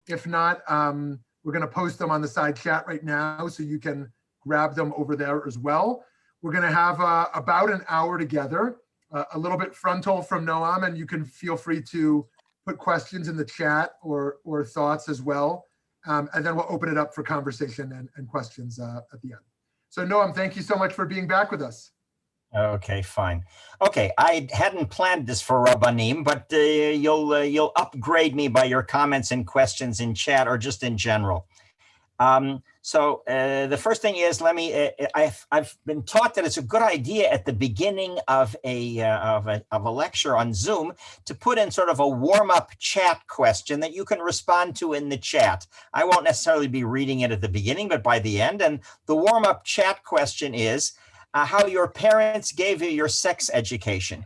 If not, we're going to post them on the side chat right now, so you can grab them over there as well. We're going to have about an hour together, a little bit frontal from Noam, and you can feel free to put questions in the chat or thoughts as well. And then we'll open it up for conversation and questions at the end. So Noam, thank you so much for being back with us. Okay, fine. Okay, I hadn't planned this for Rabbanim, but you'll upgrade me by your comments and questions in chat or just in general. So the first thing is, I've been taught that it's a good idea at the beginning of a lecture on Zoom to put in sort of a warm-up chat question that you can respond to in the chat. I won't necessarily be reading it at the beginning, but by the end. And the warm-up chat question is how your parents gave you your sex education.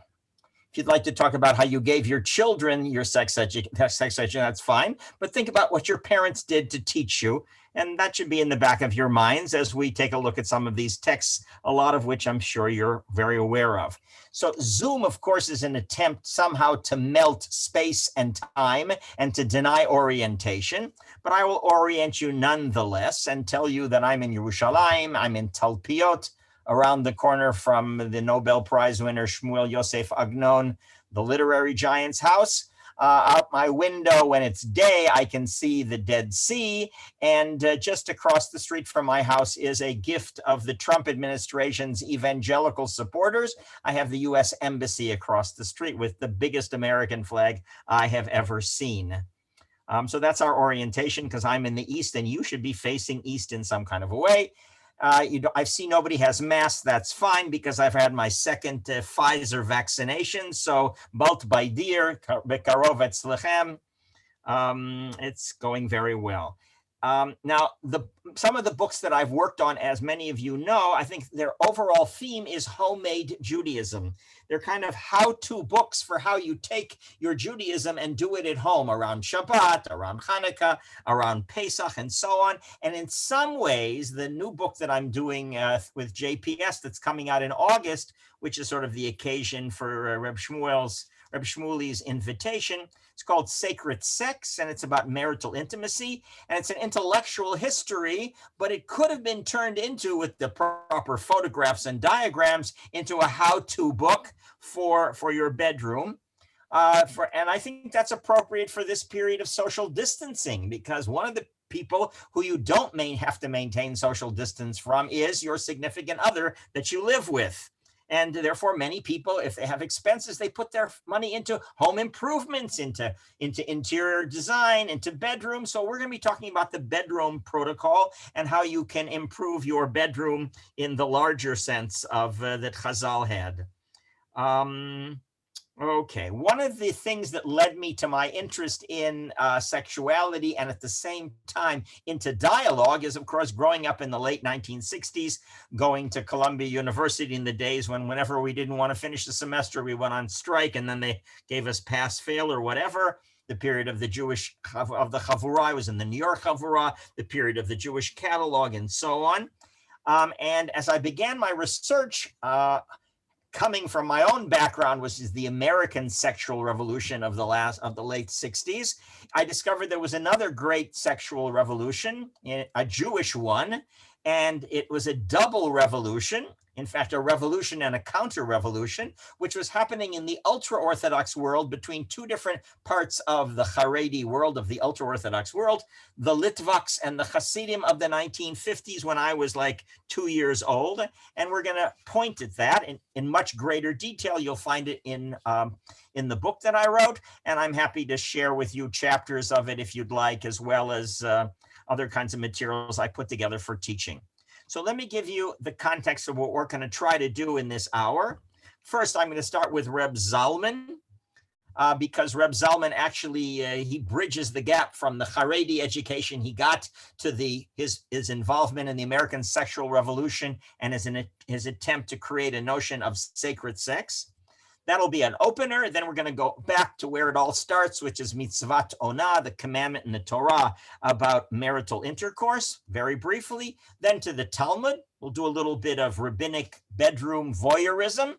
If you'd like to talk about how you gave your children your sex education, that's fine. But think about what your parents did to teach you. And that should be in the back of your minds as we take a look at some of these texts, a lot of which I'm sure you're very aware of. So Zoom, of course, is an attempt somehow to melt space and time and to deny orientation. But I will orient you nonetheless and tell you that I'm in Yerushalayim, I'm in Talpiot, around the corner from the Nobel Prize winner Shmuel Yosef Agnon, the literary giant's house. Out my window when it's day, I can see the Dead Sea. And just across the street from my house is a gift of the Trump administration's evangelical supporters. I have the US Embassy across the street with the biggest American flag I have ever seen. So that's our orientation, because I'm in the East and you should be facing East in some kind of a way. I see nobody has masks. That's fine, because I've had my second Pfizer vaccination. So Balt Baidir, Bekarov Etzlechem. It's going very well. Now, some of the books that I've worked on, as many of you know, I think their overall theme is homemade Judaism. They're kind of how-to books for how you take your Judaism and do it at home around Shabbat, around Hanukkah, around Pesach, and so on. And in some ways, the new book that I'm doing with JPS that's coming out in August, which is sort of the occasion for Reb Shmueli's invitation. It's called Sacred Sex, and it's about marital intimacy, and it's an intellectual history, but it could have been turned into, with the proper photographs and diagrams, into a how-to book for your bedroom. And I think that's appropriate for this period of social distancing, because one of the people who you don't have to maintain social distance from is your significant other that you live with. And therefore, many people, if they have expenses, they put their money into home improvements, into interior design, into bedrooms. So we're going to be talking about the bedroom protocol and how you can improve your bedroom in the larger sense of that Chazal had. Okay, one of the things that led me to my interest in sexuality and at the same time into dialogue is, of course, growing up in the late 1960s, going to Columbia University in the days when whenever we didn't want to finish the semester, we went on strike, and then they gave us pass-fail or whatever. The period of the Chavurah, I was in the New York Chavurah, the period of the Jewish catalog, and so on. And as I began my research, coming from my own background, which is the American sexual revolution of the late 60s, I discovered there was another great sexual revolution, a Jewish one, and it was a double revolution. In fact, a revolution and a counter-revolution, which was happening in the ultra-Orthodox world between two different parts of the Haredi world, of the ultra-Orthodox world, the Litvaks and the Hasidim of the 1950s, when I was like 2 years old. And we're going to point at that in much greater detail. You'll find it in the book that I wrote, and I'm happy to share with you chapters of it if you'd like, as well as other kinds of materials I put together for teaching. So let me give you the context of what we're going to try to do in this hour. First, I'm going to start with Reb Zalman, because Reb Zalman actually, he bridges the gap from the Haredi education he got to his involvement in the American sexual revolution and his attempt to create a notion of sacred sex. That'll be an opener. Then we're going to go back to where it all starts, which is mitzvat onah, the commandment in the Torah about marital intercourse, very briefly. Then to the Talmud. We'll do a little bit of rabbinic bedroom voyeurism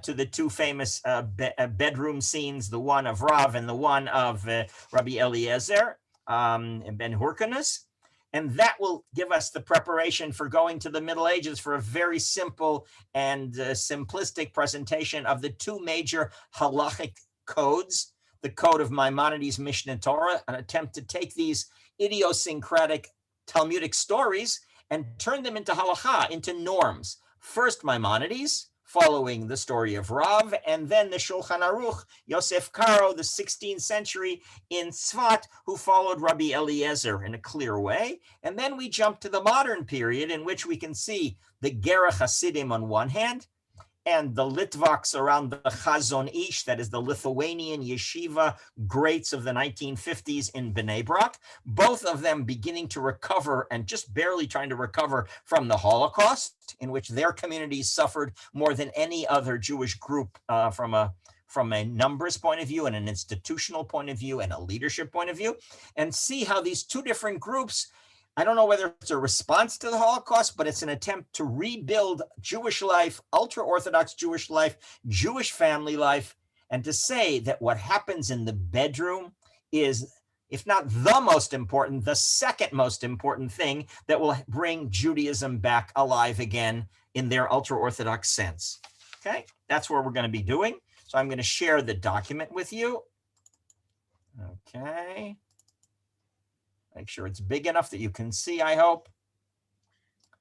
to the two famous bedroom scenes, the one of Rav and the one of Robbie Eliezer. and Ben Hyrcanus. And that will give us the preparation for going to the Middle Ages for a very simple and simplistic presentation of the two major halachic codes, the code of Maimonides, Mishnah, Torah, an attempt to take these idiosyncratic Talmudic stories and turn them into halacha, into norms. First Maimonides, following the story of Rav, and then the Shulchan Aruch, Yosef Karo, the 16th century in Tzfat, who followed Robbie Eliezer in a clear way. And then we jump to the modern period in which we can see the Gera Hasidim on one hand, and the Litvaks around the Chazon Ish, that is the Lithuanian yeshiva greats of the 1950s in Bnei Brak, both of them beginning to recover and just barely trying to recover from the Holocaust, in which their communities suffered more than any other Jewish group from a numbers point of view and an institutional point of view and a leadership point of view, and see how these two different groups, I don't know whether it's a response to the Holocaust, but it's an attempt to rebuild Jewish life, ultra-Orthodox Jewish life, Jewish family life, and to say that what happens in the bedroom is, if not the most important, the second most important thing that will bring Judaism back alive again in their ultra-Orthodox sense. Okay, that's what we're going to be doing. So I'm going to share the document with you. Okay. Make sure it's big enough that you can see, I hope.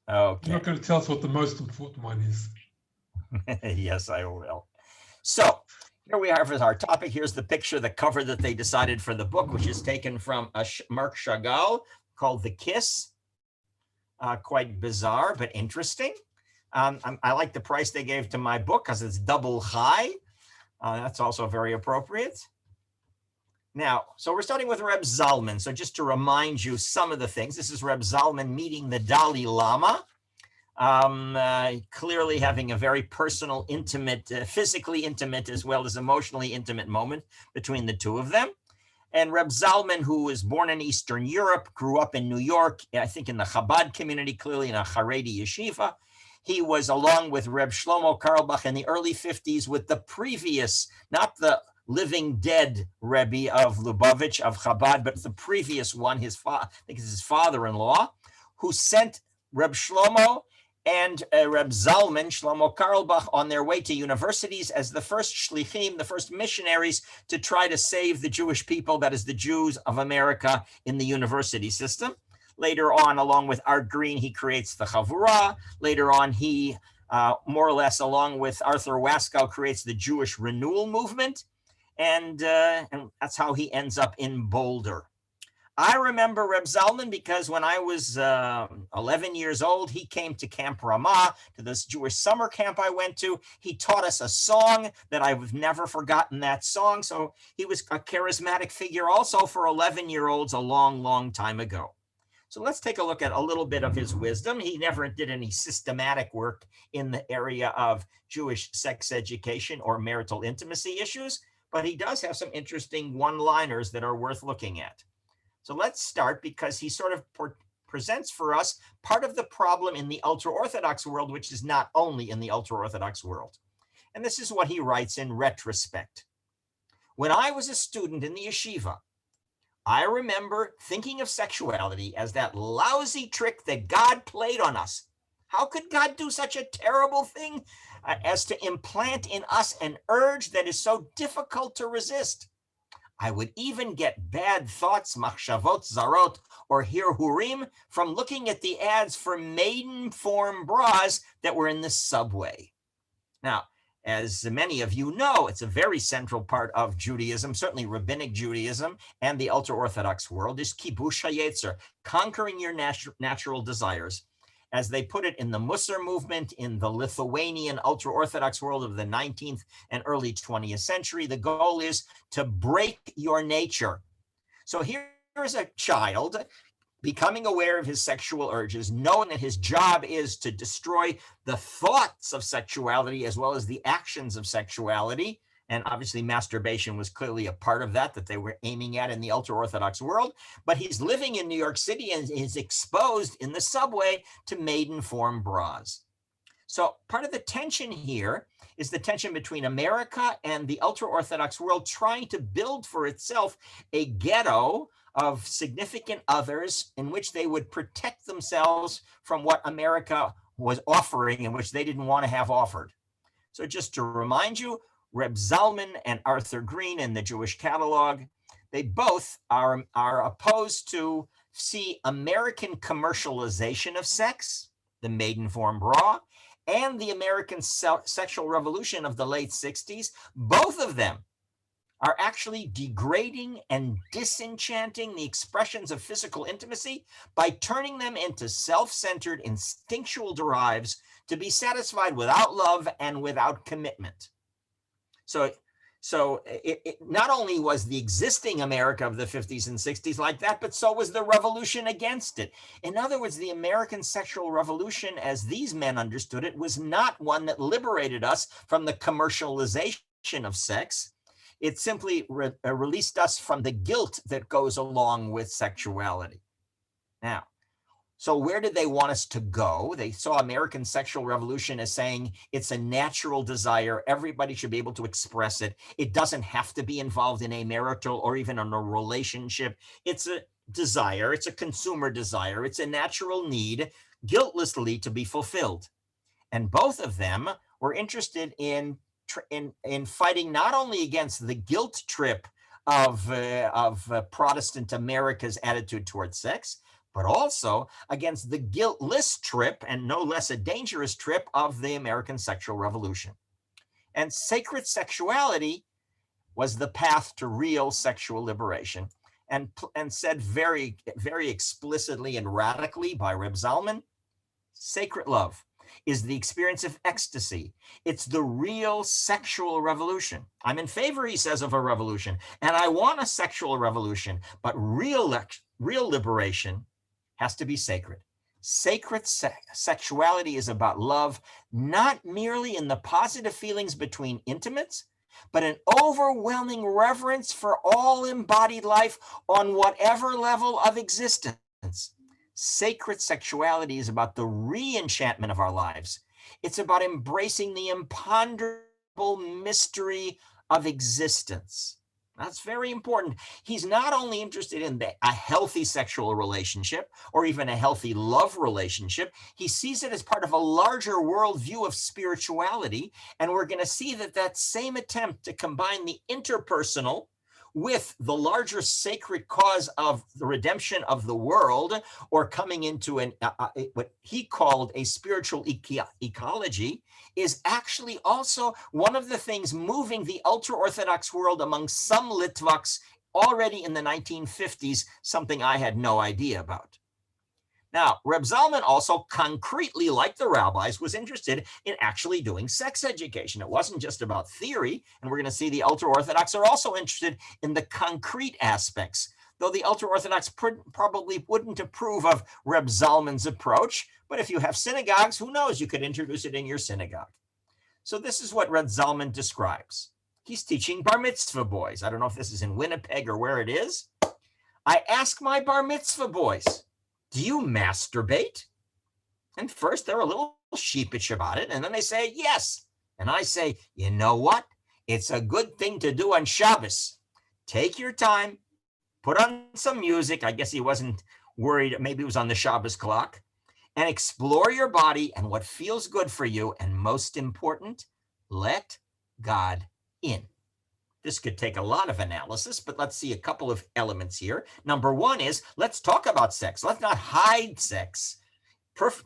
Okay. You're not going to tell us what the most important one is. Yes, I will. So here we have as our topic. Here's the picture, the cover that they decided for the book, which is taken from a Marc Chagall called The Kiss. Quite bizarre, but interesting. I like the price they gave to my book because it's double high. That's also very appropriate. Now, so we're starting with Reb Zalman. So just to remind you some of the things, this is Reb Zalman meeting the Dalai Lama, clearly having a very personal, intimate, physically intimate as well as emotionally intimate moment between the two of them. And Reb Zalman, who was born in Eastern Europe, grew up in New York, I think in the Chabad community, clearly in a Haredi yeshiva. He was, along with Reb Shlomo Carlebach in the early 50s with the previous, not the living dead Rebbe of Lubavitch of Chabad, but the previous one, I think it's his father-in-law, who sent Reb Shlomo and Reb Zalman, Shlomo Carlebach, on their way to universities as the first shlichim, the first missionaries to try to save the Jewish people, that is the Jews of America, in the university system. Later on, along with Art Green, he creates the Chavurah. Later on, he, more or less, along with Arthur Waskow, creates the Jewish Renewal Movement. And that's how he ends up in Boulder. I remember Reb Zalman because when I was 11 years old, he came to Camp Ramah, to this Jewish summer camp I went to. He taught us a song that I've never forgotten that song. So he was a charismatic figure also for 11-year-olds a long, long time ago. So let's take a look at a little bit of his wisdom. He never did any systematic work in the area of Jewish sex education or marital intimacy issues, but he does have some interesting one-liners that are worth looking at. So let's start because he sort of presents for us part of the problem in the ultra-Orthodox world, which is not only in the ultra-Orthodox world. And this is what he writes in retrospect. When I was a student in the yeshiva, I remember thinking of sexuality as that lousy trick that God played on us. How could God do such a terrible thing as to implant in us an urge that is so difficult to resist? I would even get bad thoughts, machshavot zarot, or hirhurim from looking at the ads for maiden form bras that were in the subway. Now, as many of you know, it's a very central part of Judaism, certainly rabbinic Judaism and the ultra-Orthodox world, is kibush hayetzer, conquering your natural desires. As they put it in the Musar movement, in the Lithuanian ultra-Orthodox world of the 19th and early 20th century, the goal is to break your nature. So here is a child becoming aware of his sexual urges, knowing that his job is to destroy the thoughts of sexuality as well as the actions of sexuality. And obviously masturbation was clearly a part of that they were aiming at in the ultra-Orthodox world. But he's living in New York City and is exposed in the subway to maiden form bras. So part of the tension here is the tension between America and the ultra-Orthodox world trying to build for itself a ghetto of significant others in which they would protect themselves from what America was offering and which they didn't want to have offered. So just to remind you, Reb Zalman and Arthur Green in the Jewish Catalog, they both are opposed to see American commercialization of sex, the maiden form bra, and the American sexual revolution of the late 60s. Both of them are actually degrading and disenchanting the expressions of physical intimacy by turning them into self-centered instinctual drives to be satisfied without love and without commitment. So it not only was the existing America of the 50s and 60s like that, but so was the revolution against it. In other words, the American sexual revolution, as these men understood it, was not one that liberated us from the commercialization of sex. It simply released us from the guilt that goes along with sexuality. Now, so where did they want us to go? They saw American sexual revolution as saying it's a natural desire. Everybody should be able to express it. It doesn't have to be involved in a marital or even in a relationship. It's a desire. It's a consumer desire. It's a natural need, guiltlessly to be fulfilled. And both of them were interested in fighting not only against the guilt trip of Protestant America's attitude towards sex, but also against the guiltless trip, and no less a dangerous trip, of the American sexual revolution. And sacred sexuality was the path to real sexual liberation, and said very, very explicitly and radically by Reb Zalman, sacred love is the experience of ecstasy. It's the real sexual revolution. I'm in favor, he says, of a revolution, and I want a sexual revolution, but real liberation has to be sacred. Sacred sexuality is about love, not merely in the positive feelings between intimates, but an overwhelming reverence for all embodied life on whatever level of existence. Sacred sexuality is about the re-enchantment of our lives. It's about embracing the imponderable mystery of existence. That's very important. He's not only interested in a healthy sexual relationship or even a healthy love relationship, he sees it as part of a larger worldview of spirituality. And we're going to see that same attempt to combine the interpersonal with the larger sacred cause of the redemption of the world, or coming into what he called a spiritual ecology, is actually also one of the things moving the ultra-Orthodox world among some Litvaks already in the 1950s, something I had no idea about. Now, Reb Zalman also concretely, like the rabbis, was interested in actually doing sex education. It wasn't just about theory, and we're going to see the ultra-Orthodox are also interested in the concrete aspects, though the ultra-Orthodox probably wouldn't approve of Reb Zalman's approach, but if you have synagogues, who knows, you could introduce it in your synagogue. So this is what Reb Zalman describes. He's teaching bar mitzvah boys. I don't know if this is in Winnipeg or where it is. I ask my bar mitzvah boys, do you masturbate? And first they're a little sheepish about it, and then they say yes. And I say, you know what? It's a good thing to do on Shabbos. Take your time, put on some music. I guess he wasn't worried, maybe it was on the Shabbos clock, and explore your body and what feels good for you. And most important, let God in. This could take a lot of analysis, but let's see a couple of elements here. Number one is, let's talk about sex. Let's not hide sex.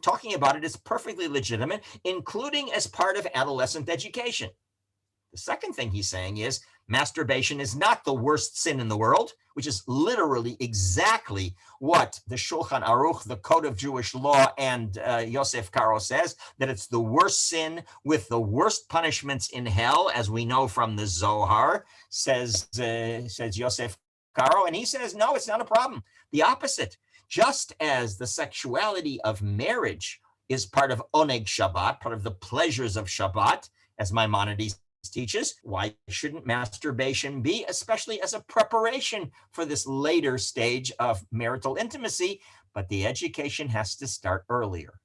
Talking about it is perfectly legitimate, including as part of adolescent education. The second thing he's saying is, masturbation is not the worst sin in the world, which is literally exactly what the Shulchan Aruch, the Code of Jewish Law, and Yosef Karo says, that it's the worst sin with the worst punishments in hell, as we know from the Zohar, says Yosef Karo. And he says, no, it's not a problem. The opposite. Just as the sexuality of marriage is part of Oneg Shabbat, part of the pleasures of Shabbat, as Maimonides teaches, why shouldn't masturbation be, especially as a preparation for this later stage of marital intimacy? But the education has to start earlier.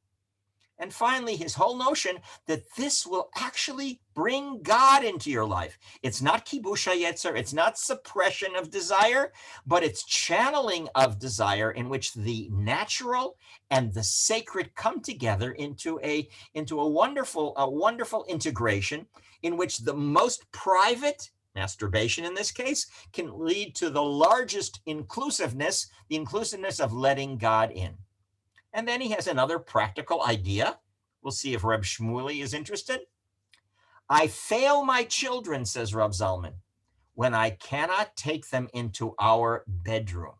And finally, his whole notion that this will actually bring God into your life. It's not kibush hayetzer, it's not suppression of desire, but it's channeling of desire in which the natural and the sacred come together into a wonderful integration in which the most private, masturbation in this case, can lead to the largest inclusiveness, the inclusiveness of letting God in. And then he has another practical idea. We'll see if Reb Shmuley is interested. I fail my children, says Reb Zalman, when I cannot take them into our bedroom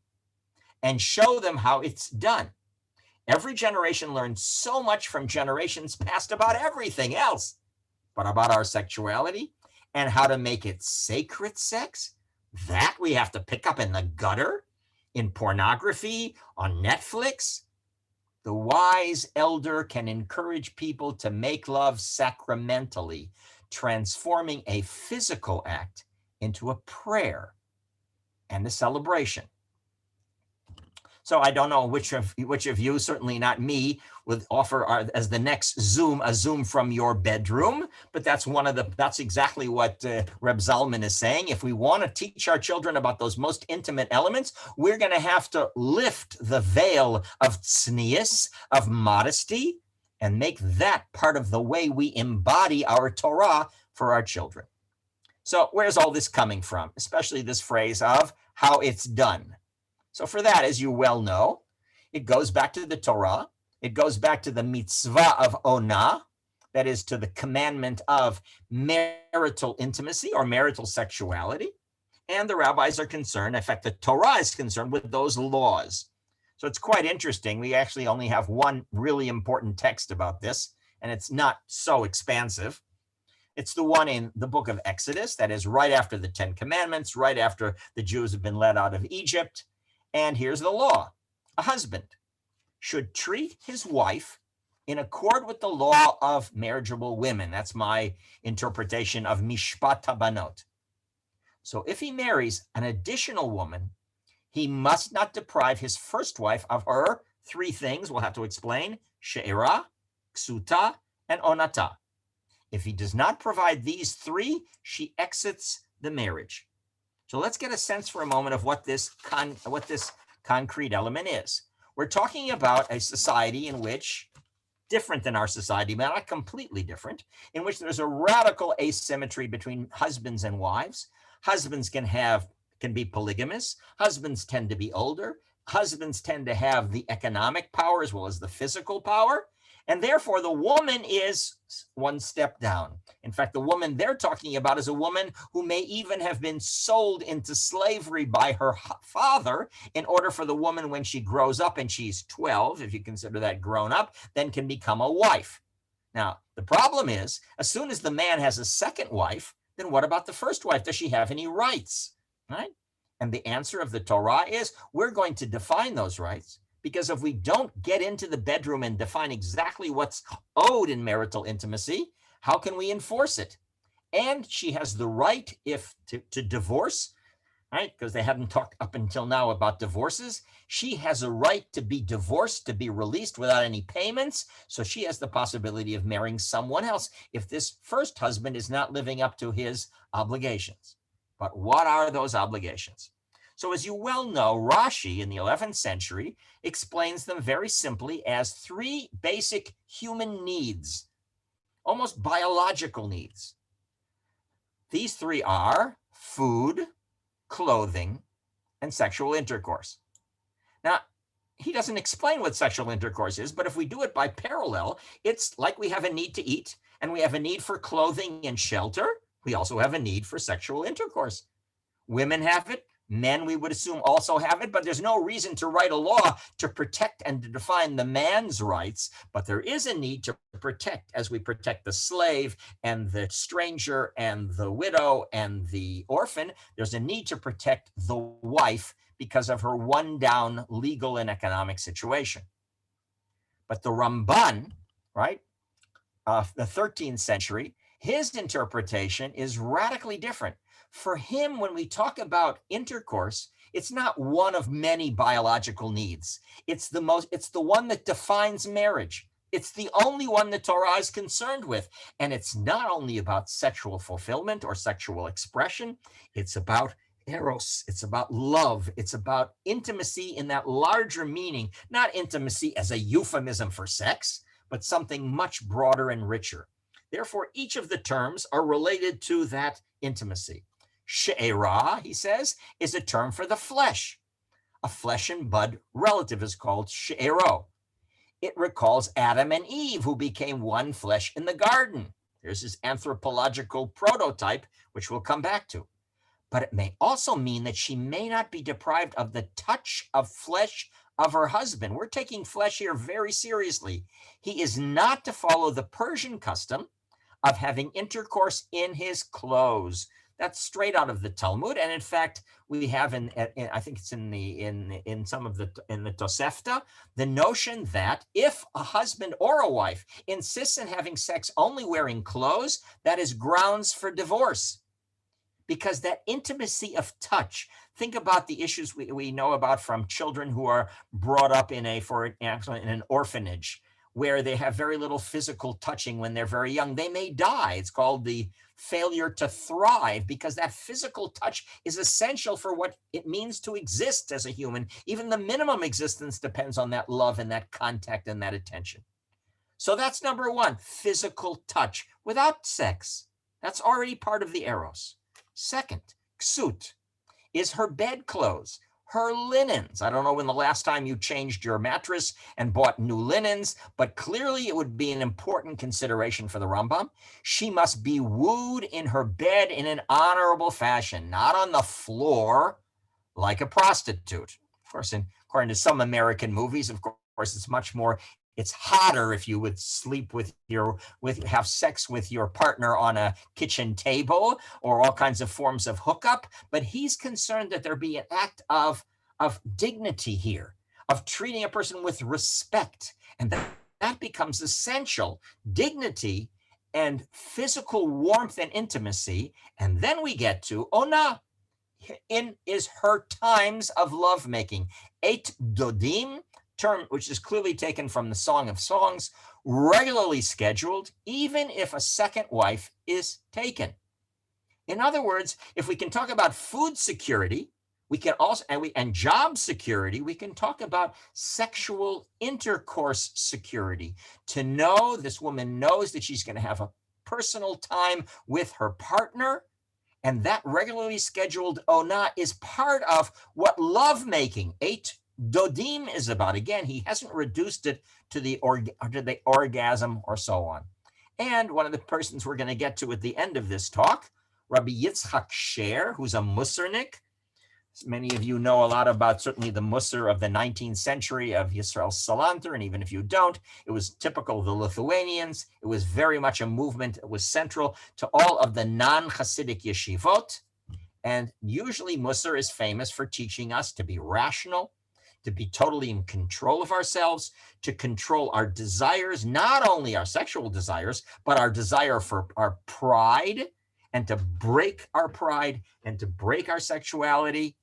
and show them how it's done. Every generation learns so much from generations past about everything else, but about our sexuality and how to make it sacred sex, that we have to pick up in the gutter, in pornography, on Netflix. The wise elder can encourage people to make love sacramentally, transforming a physical act into a prayer and a celebration. So I don't know which of you, certainly not me, would offer as the next Zoom, a Zoom from your bedroom, but that's exactly what Reb Zalman is saying. If we want to teach our children about those most intimate elements, we're going to have to lift the veil of tznius, of modesty, and make that part of the way we embody our Torah for our children. So where's all this coming from? Especially this phrase of how it's done. So for that, as you well know, it goes back to the Torah. It goes back to the mitzvah of onah, that is to the commandment of marital intimacy or marital sexuality. And the rabbis are concerned, in fact, the Torah is concerned with those laws. So it's quite interesting. We actually only have one really important text about this, and it's not so expansive. It's the one in the book of Exodus, that is right after the Ten Commandments, right after the Jews have been led out of Egypt. And here's the law. A husband should treat his wife in accord with the law of marriageable women. That's my interpretation of Mishpat HaBanot. So if he marries an additional woman, he must not deprive his first wife of her three things we'll have to explain: she'era, ksuta, and onata. If he does not provide these three, she exits the marriage. So let's get a sense for a moment of what this concrete element is. We're talking about a society in which, different than our society, but not completely different, in which there's a radical asymmetry between husbands and wives. Husbands can be polygamous. Husbands tend to be older. Husbands tend to have the economic power as well as the physical power. And therefore, the woman is one step down. In fact, the woman they're talking about is a woman who may even have been sold into slavery by her father in order for the woman, when she grows up and she's 12, if you consider that grown up, then can become a wife. Now, the problem is, as soon as the man has a second wife, then what about the first wife? Does she have any rights? Right? And the answer of the Torah is, we're going to define those rights. Because if we don't get into the bedroom and define exactly what's owed in marital intimacy, how can we enforce it? And she has the right to divorce, right? Because they haven't talked up until now about divorces. She has a right to be divorced, to be released without any payments. So she has the possibility of marrying someone else if this first husband is not living up to his obligations. But what are those obligations? So as you well know, Rashi in the 11th century explains them very simply as three basic human needs, almost biological needs. These three are food, clothing, and sexual intercourse. Now, he doesn't explain what sexual intercourse is, but if we do it by parallel, it's like we have a need to eat and we have a need for clothing and shelter. We also have a need for sexual intercourse. Women have it. Men, we would assume, also have it, but there's no reason to write a law to protect and to define the man's rights. But there is a need to protect, as we protect the slave and the stranger and the widow and the orphan, there's a need to protect the wife because of her one down legal and economic situation. But the Ramban, right, of the 13th century, his interpretation is radically different. For him, when we talk about intercourse, it's not one of many biological needs. It's the one that defines marriage. It's the only one the Torah is concerned with. And it's not only about sexual fulfillment or sexual expression, it's about eros, it's about love, it's about intimacy in that larger meaning, not intimacy as a euphemism for sex, but something much broader and richer. Therefore, each of the terms are related to that intimacy. She'erah, he says, is a term for the flesh. A flesh and blood relative is called she'ero. It recalls Adam and Eve, who became one flesh in the garden. There's his anthropological prototype, which we'll come back to. But it may also mean that she may not be deprived of the touch of flesh of her husband. We're taking flesh here very seriously. He is not to follow the Persian custom of having intercourse in his clothes. That's straight out of the Talmud, and in fact, we have in I think it's in the Tosefta, the notion that if a husband or a wife insists on having sex only wearing clothes, that is grounds for divorce, because that intimacy of touch. Think about the issues we know about from children who are brought up in an orphanage, where they have very little physical touching when they're very young. They may die. It's called the failure to thrive, because that physical touch is essential for what it means to exist as a human. Even the minimum existence depends on that love and that contact and that attention. So that's number one, physical touch without sex. That's already part of the eros. Second, ksut is her bedclothes, her linens. I don't know when the last time you changed your mattress and bought new linens, but clearly it would be an important consideration for the Rambam. She must be wooed in her bed in an honorable fashion, not on the floor like a prostitute. Of course, according to some American movies, of course, it's hotter if you would have sex with your partner on a kitchen table or all kinds of forms of hookup. But he's concerned that there be an act of dignity here, of treating a person with respect. And that becomes essential. Dignity and physical warmth and intimacy. And then we get to Ona, is her times of lovemaking. Eight dodim, term which is clearly taken from the Song of Songs, regularly scheduled, even if a second wife is taken. In other words, if we can talk about food security, we can also, and job security, we can talk about sexual intercourse security. To know this woman knows that she's going to have a personal time with her partner, and that regularly scheduled ona is part of what lovemaking, eight dodim, is about. Again, he hasn't reduced it to the orgasm or so on. And one of the persons we're going to get to at the end of this talk, Rabbi Yitzchak Sher, who's a Musarnik. Many of you know a lot about certainly the Musar of the 19th century of Yisrael Salanter, and even if you don't, it was typical of the Lithuanians. It was very much a movement that was central to all of the non-Hasidic yeshivot. And usually Musar is famous for teaching us to be rational, to be totally in control of ourselves, to control our desires, not only our sexual desires, but our desire for our pride, and to break our pride and to break our sexuality,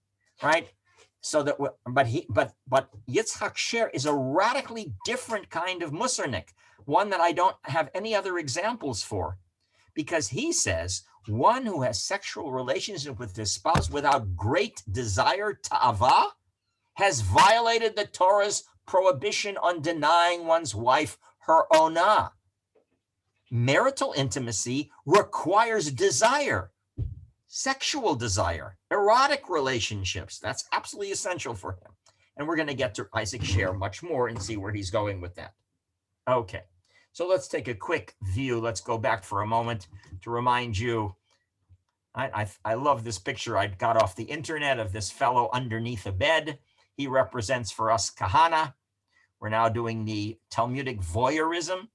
right? So that, but Yitzchak Sher is a radically different kind of Musarnik, one that I don't have any other examples for, because he says one who has sexual relationship with his spouse without great desire, ta'ava, has violated the Torah's prohibition on denying one's wife her ona. Marital intimacy requires desire, sexual desire, erotic relationships. That's absolutely essential for him. And we're going to get to Isaac Sher much more and see where he's going with that. Okay, so let's take a quick view. Let's go back for a moment to remind you. I love this picture I got off the internet of this fellow underneath a bed. He represents for us Kahana. We're now doing the Talmudic voyeurism.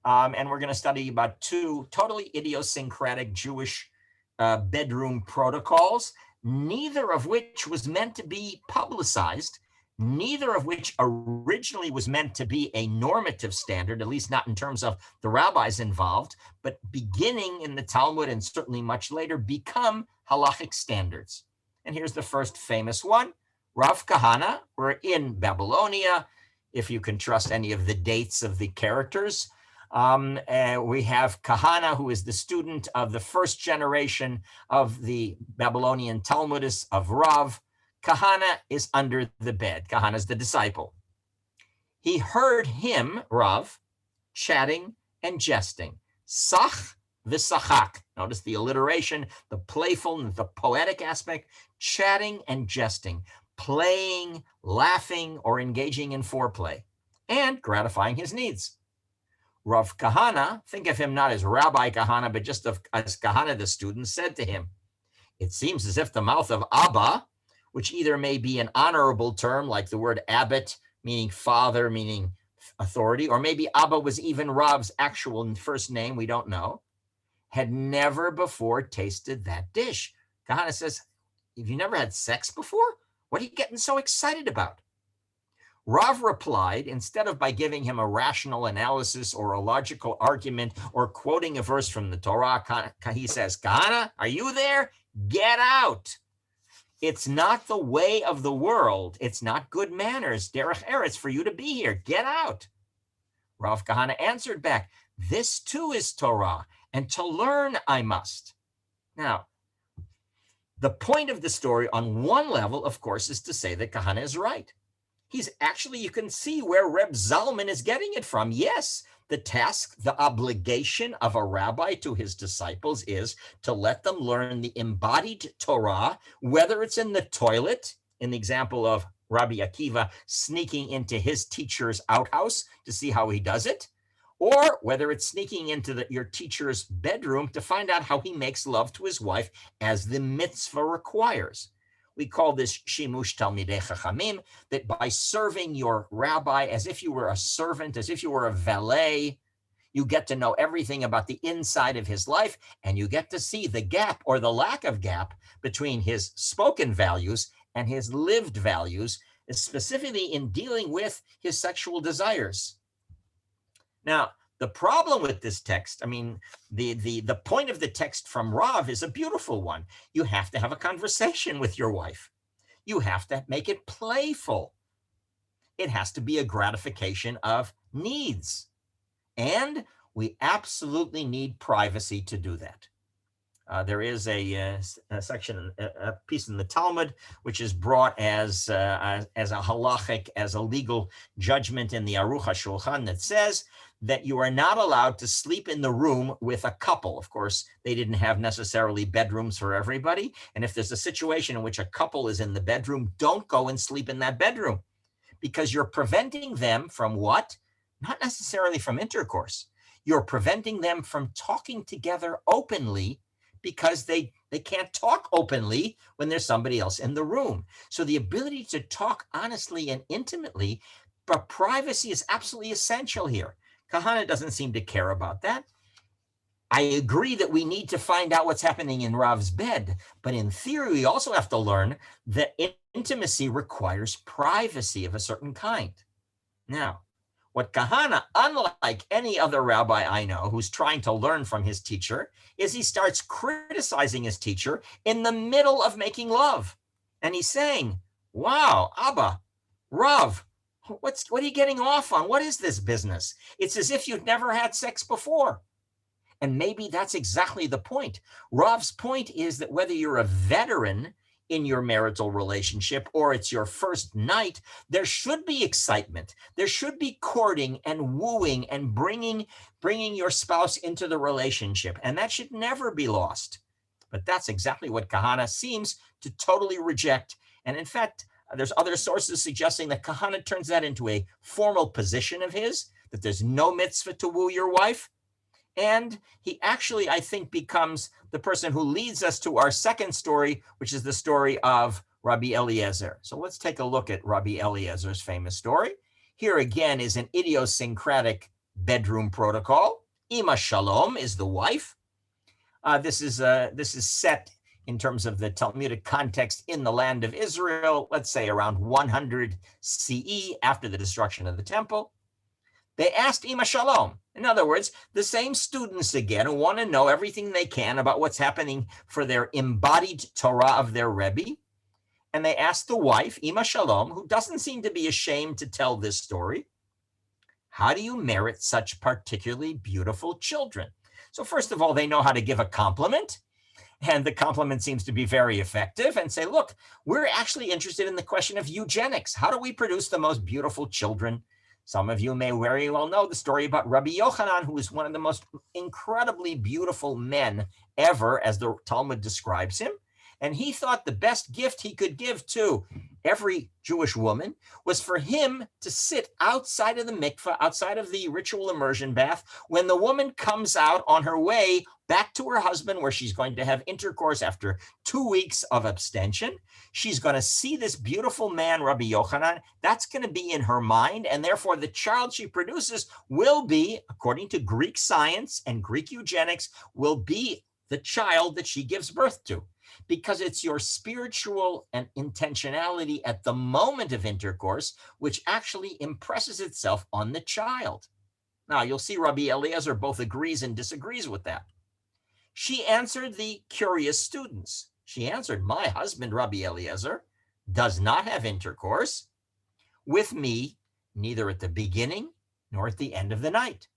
And we're going to study about two totally idiosyncratic Jewish bedroom protocols, neither of which was meant to be publicized, neither of which originally was meant to be a normative standard, at least not in terms of the rabbis involved, but beginning in the Talmud and certainly much later become halachic standards. And here's the first famous one. Rav Kahana, we're in Babylonia. if you can trust any of the dates of the characters. We have Kahana, who is the student of the first generation of the Babylonian Talmudists of Rav. Kahana is under the bed. Kahana is the disciple. He heard him, Rav, chatting and jesting. Sach v'sachak. Notice the alliteration, the playful, the poetic aspect, chatting and jesting, playing, laughing, or engaging in foreplay, and gratifying his needs. Rav Kahana, think of him not as Rabbi Kahana, but just as Kahana, the student, said to him, it seems as if the mouth of Abba, which either may be an honorable term like the word abbot, meaning father, meaning authority, or maybe Abba was even Rav's actual first name, we don't know, had never before tasted that dish. Kahana says, have you never had sex before? What are you getting so excited about? Rav replied, instead of by giving him a rational analysis or a logical argument or quoting a verse from the Torah, he says, Kahana, are you there? Get out. It's not the way of the world. It's not good manners, derech eretz, for you to be here. Get out. Rav Kahana answered back, this too is Torah, and to learn I must. Now, the point of the story on one level, of course, is to say that Kahana is right. He's actually, you can see where Reb Zalman is getting it from. Yes, the task, the obligation of a rabbi to his disciples is to let them learn the embodied Torah, whether it's in the toilet, in the example of Rabbi Akiva sneaking into his teacher's outhouse to see how he does it, or whether it's sneaking into your teacher's bedroom to find out how he makes love to his wife as the mitzvah requires. We call this shimush talmidei chachamim, that by serving your rabbi as if you were a servant, as if you were a valet, you get to know everything about the inside of his life, and you get to see the gap or the lack of gap between his spoken values and his lived values, specifically in dealing with his sexual desires. Now, the problem with this text, I mean, the point of the text from Rav is a beautiful one. You have to have a conversation with your wife. You have to make it playful. It has to be a gratification of needs. And we absolutely need privacy to do that. There is a section, a piece in the Talmud, which is brought as a halachic, as a legal judgment in the Aruch HaShulchan that says that you are not allowed to sleep in the room with a couple. Of course, they didn't have necessarily bedrooms for everybody. And if there's a situation in which a couple is in the bedroom, don't go and sleep in that bedroom, because you're preventing them from what? Not necessarily from intercourse. You're preventing them from talking together openly, because they can't talk openly when there's somebody else in the room. So the ability to talk honestly and intimately, but privacy is absolutely essential here. Kahana doesn't seem to care about that. I agree that we need to find out what's happening in Rav's bed, but in theory, we also have to learn that intimacy requires privacy of a certain kind. Now, what Kahana, unlike any other rabbi I know who's trying to learn from his teacher, is he starts criticizing his teacher in the middle of making love. And he's saying, wow, Abba, Rav, what are you getting off on? What is this business? It's as if you've never had sex before. And maybe that's exactly the point. Rav's point is that whether you're a veteran in your marital relationship or it's your first night, there should be excitement. There should be courting and wooing and bringing your spouse into the relationship. And that should never be lost. But that's exactly what Kahana seems to totally reject. And in fact, there's other sources suggesting that Kahana turns that into a formal position of his, that there's no mitzvah to woo your wife. And he actually, I think, becomes the person who leads us to our second story, which is the story of Robbie Eliezer. So let's take a look at Robbie Eliezer's famous story. Here again is an idiosyncratic bedroom protocol. Ima Shalom is the wife. This is set in terms of the Talmudic context in the land of Israel, let's say around 100 CE, after the destruction of the temple. They asked Ima Shalom. In other words, the same students again who want to know everything they can about what's happening for their embodied Torah of their Rebbe. and they asked the wife, Ima Shalom, who doesn't seem to be ashamed to tell this story, how do you merit such particularly beautiful children? So first of all, they know how to give a compliment, and the compliment seems to be very effective, and say, look, we're actually interested in the question of eugenics. How do we produce the most beautiful children? Some of you may very well know the story about Rabbi Yochanan, who is one of the most incredibly beautiful men ever, as the Talmud describes him. And he thought the best gift he could give to every Jewish woman was for him to sit outside of the mikveh, outside of the ritual immersion bath, when the woman comes out on her way back to her husband, where she's going to have intercourse after 2 weeks of abstention. She's going to see this beautiful man, Rabbi Yochanan. That's going to be in her mind, and therefore the child she produces will be, according to Greek science and Greek eugenics, will be the child that she gives birth to, because it's your spiritual and intentionality at the moment of intercourse which actually impresses itself on the child. Now, you'll see Robbie Eliezer both agrees and disagrees with that. She answered the curious students. She answered, my husband, Robbie Eliezer, does not have intercourse with me, neither at the beginning nor at the end of the night,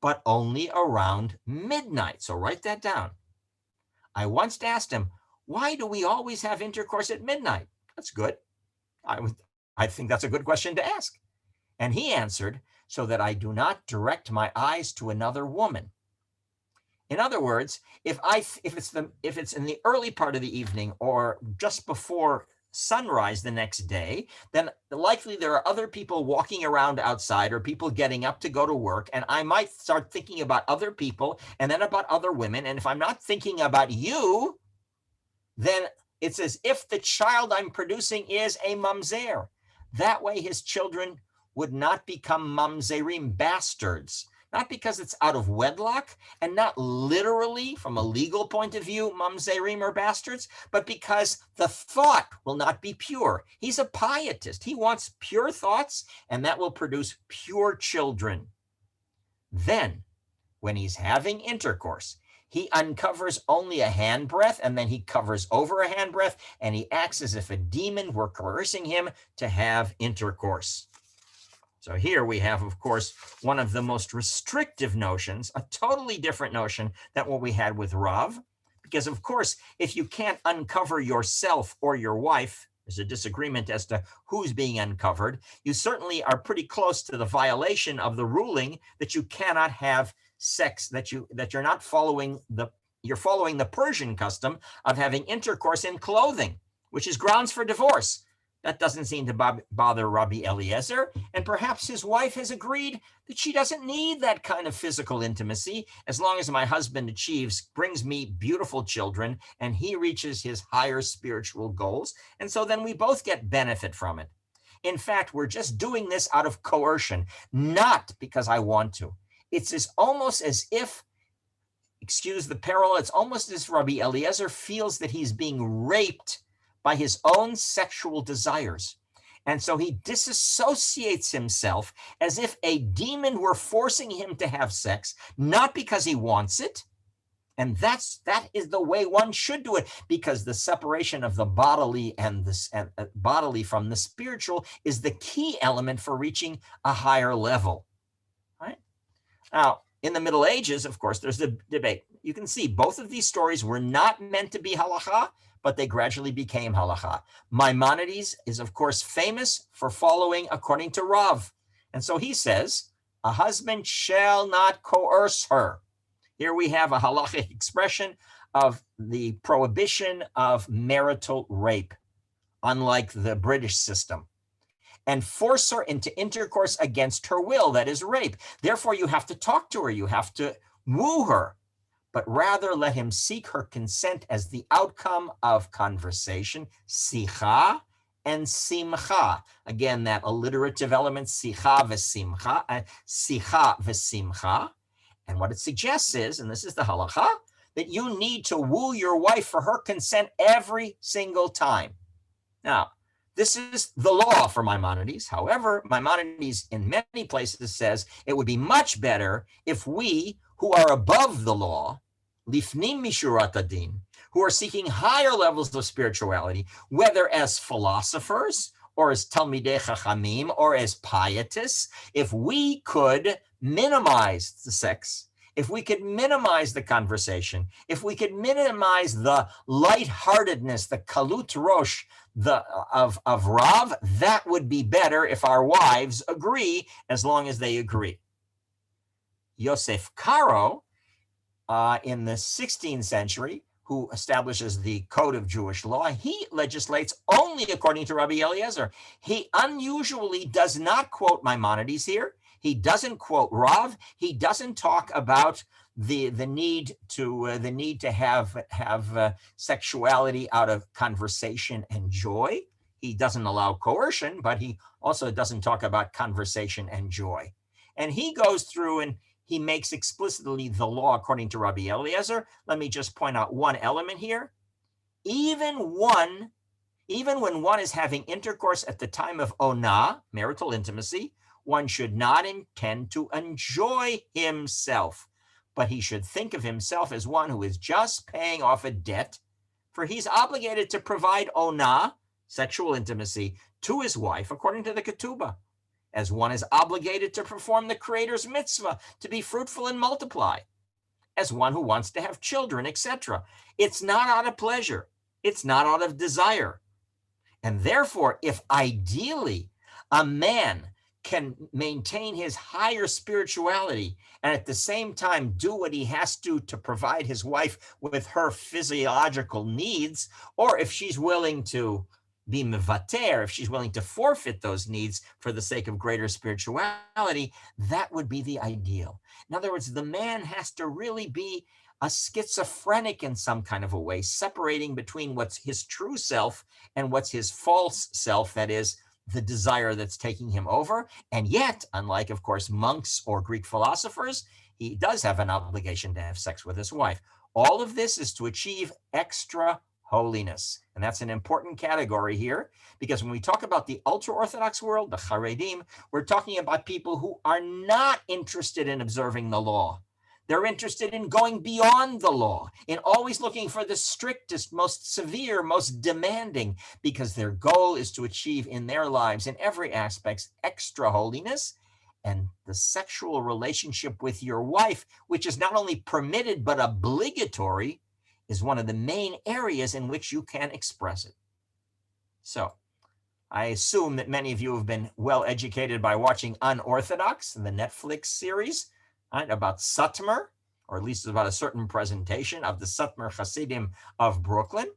but only around midnight. So write that down. I once asked him, why do we always have intercourse at midnight? That's good. I think that's a good question to ask. And he answered, so that I do not direct my eyes to another woman. In other words, if it's in the early part of the evening or just before sunrise the next day, then likely there are other people walking around outside or people getting up to go to work, and I might start thinking about other people and then about other women. And if I'm not thinking about you, then it's as if the child I'm producing is a mamzer. That way his children would not become mamzerim, bastards, not because it's out of wedlock and not literally from a legal point of view, mamzerim or bastards, but because the thought will not be pure. He's a pietist. He wants pure thoughts, and that will produce pure children. Then, when he's having intercourse, he uncovers only a handbreadth, and then he covers over a handbreadth, and he acts as if a demon were coercing him to have intercourse. So here we have, of course, one of the most restrictive notions, a totally different notion than what we had with Rav, because of course, if you can't uncover yourself or your wife, there's a disagreement as to who's being uncovered, you certainly are pretty close to the violation of the ruling that you cannot have sex, that you're not following you're following the Persian custom of having intercourse in clothing, which is grounds for divorce. That doesn't seem to bother Robbie Eliezer, and perhaps his wife has agreed that she doesn't need that kind of physical intimacy as long as my husband brings me beautiful children, and he reaches his higher spiritual goals, and so then we both get benefit from it. In fact, we're just doing this out of coercion, not because I want to. It's almost as if, excuse the parallel, it's almost as if Rabbi Eliezer feels that he's being raped by his own sexual desires. And so he disassociates himself as if a demon were forcing him to have sex, not because he wants it. And that is the way one should do it, because the separation of the bodily and bodily from the spiritual is the key element for reaching a higher level. Right? Now, in the Middle Ages, of course, there's the debate. You can see both of these stories were not meant to be halakha, but they gradually became halakha. Maimonides is, of course, famous for following according to Rav. And so he says, a husband shall not coerce her. Here we have a halachic expression of the prohibition of marital rape, unlike the British system, and force her into intercourse against her will, that is rape. Therefore, you have to talk to her, you have to woo her, but rather let him seek her consent as the outcome of conversation, sicha and simcha. Again, that alliterative element, sicha v'simcha. And what it suggests is, and this is the halacha, that you need to woo your wife for her consent every single time. Now, this is the law for Maimonides. However, Maimonides in many places says it would be much better if we, who are above the law, lifnim mishurat adin, who are seeking higher levels of spirituality, whether as philosophers or as Talmidei Chachamim or as pietists, if we could minimize the sex, if we could minimize the conversation, if we could minimize the lightheartedness, the kalut rosh of Rav, that would be better if our wives agree, as long as they agree. Yosef Karo, in the 16th century, who establishes the code of Jewish law, he legislates only according to Robbie Eliezer. He unusually does not quote Maimonides here. He doesn't quote Rav. He doesn't talk about the need to have sexuality out of conversation and joy. He doesn't allow coercion, but he also doesn't talk about conversation and joy. And he goes through and he makes explicitly the law according to Rabbi Eliezer. Let me just point out one element here. Even when one is having intercourse at the time of ona, marital intimacy, one should not intend to enjoy himself, but he should think of himself as one who is just paying off a debt, for he's obligated to provide ona, sexual intimacy, to his wife according to the ketubah, as one is obligated to perform the Creator's mitzvah, to be fruitful and multiply, as one who wants to have children, etc. It's not out of pleasure. It's not out of desire. And therefore, if ideally a man can maintain his higher spirituality and at the same time do what he has to provide his wife with her physiological needs, or if she's willing to be mevater, if she's willing to forfeit those needs for the sake of greater spirituality, that would be the ideal. In other words, the man has to really be a schizophrenic in some kind of a way, separating between what's his true self and what's his false self, that is, the desire that's taking him over. And yet, unlike, of course, monks or Greek philosophers, he does have an obligation to have sex with his wife. All of this is to achieve extra holiness. And that's an important category here, because when we talk about the ultra-Orthodox world, the Haredim, we're talking about people who are not interested in observing the law. They're interested in going beyond the law, in always looking for the strictest, most severe, most demanding, because their goal is to achieve in their lives, in every aspect, extra holiness. And the sexual relationship with your wife, which is not only permitted but obligatory, is one of the main areas in which you can express it. So I assume that many of you have been well educated by watching Unorthodox, the Netflix series, right, about Satmar, or at least about a certain presentation of the Satmar Hasidim of Brooklyn.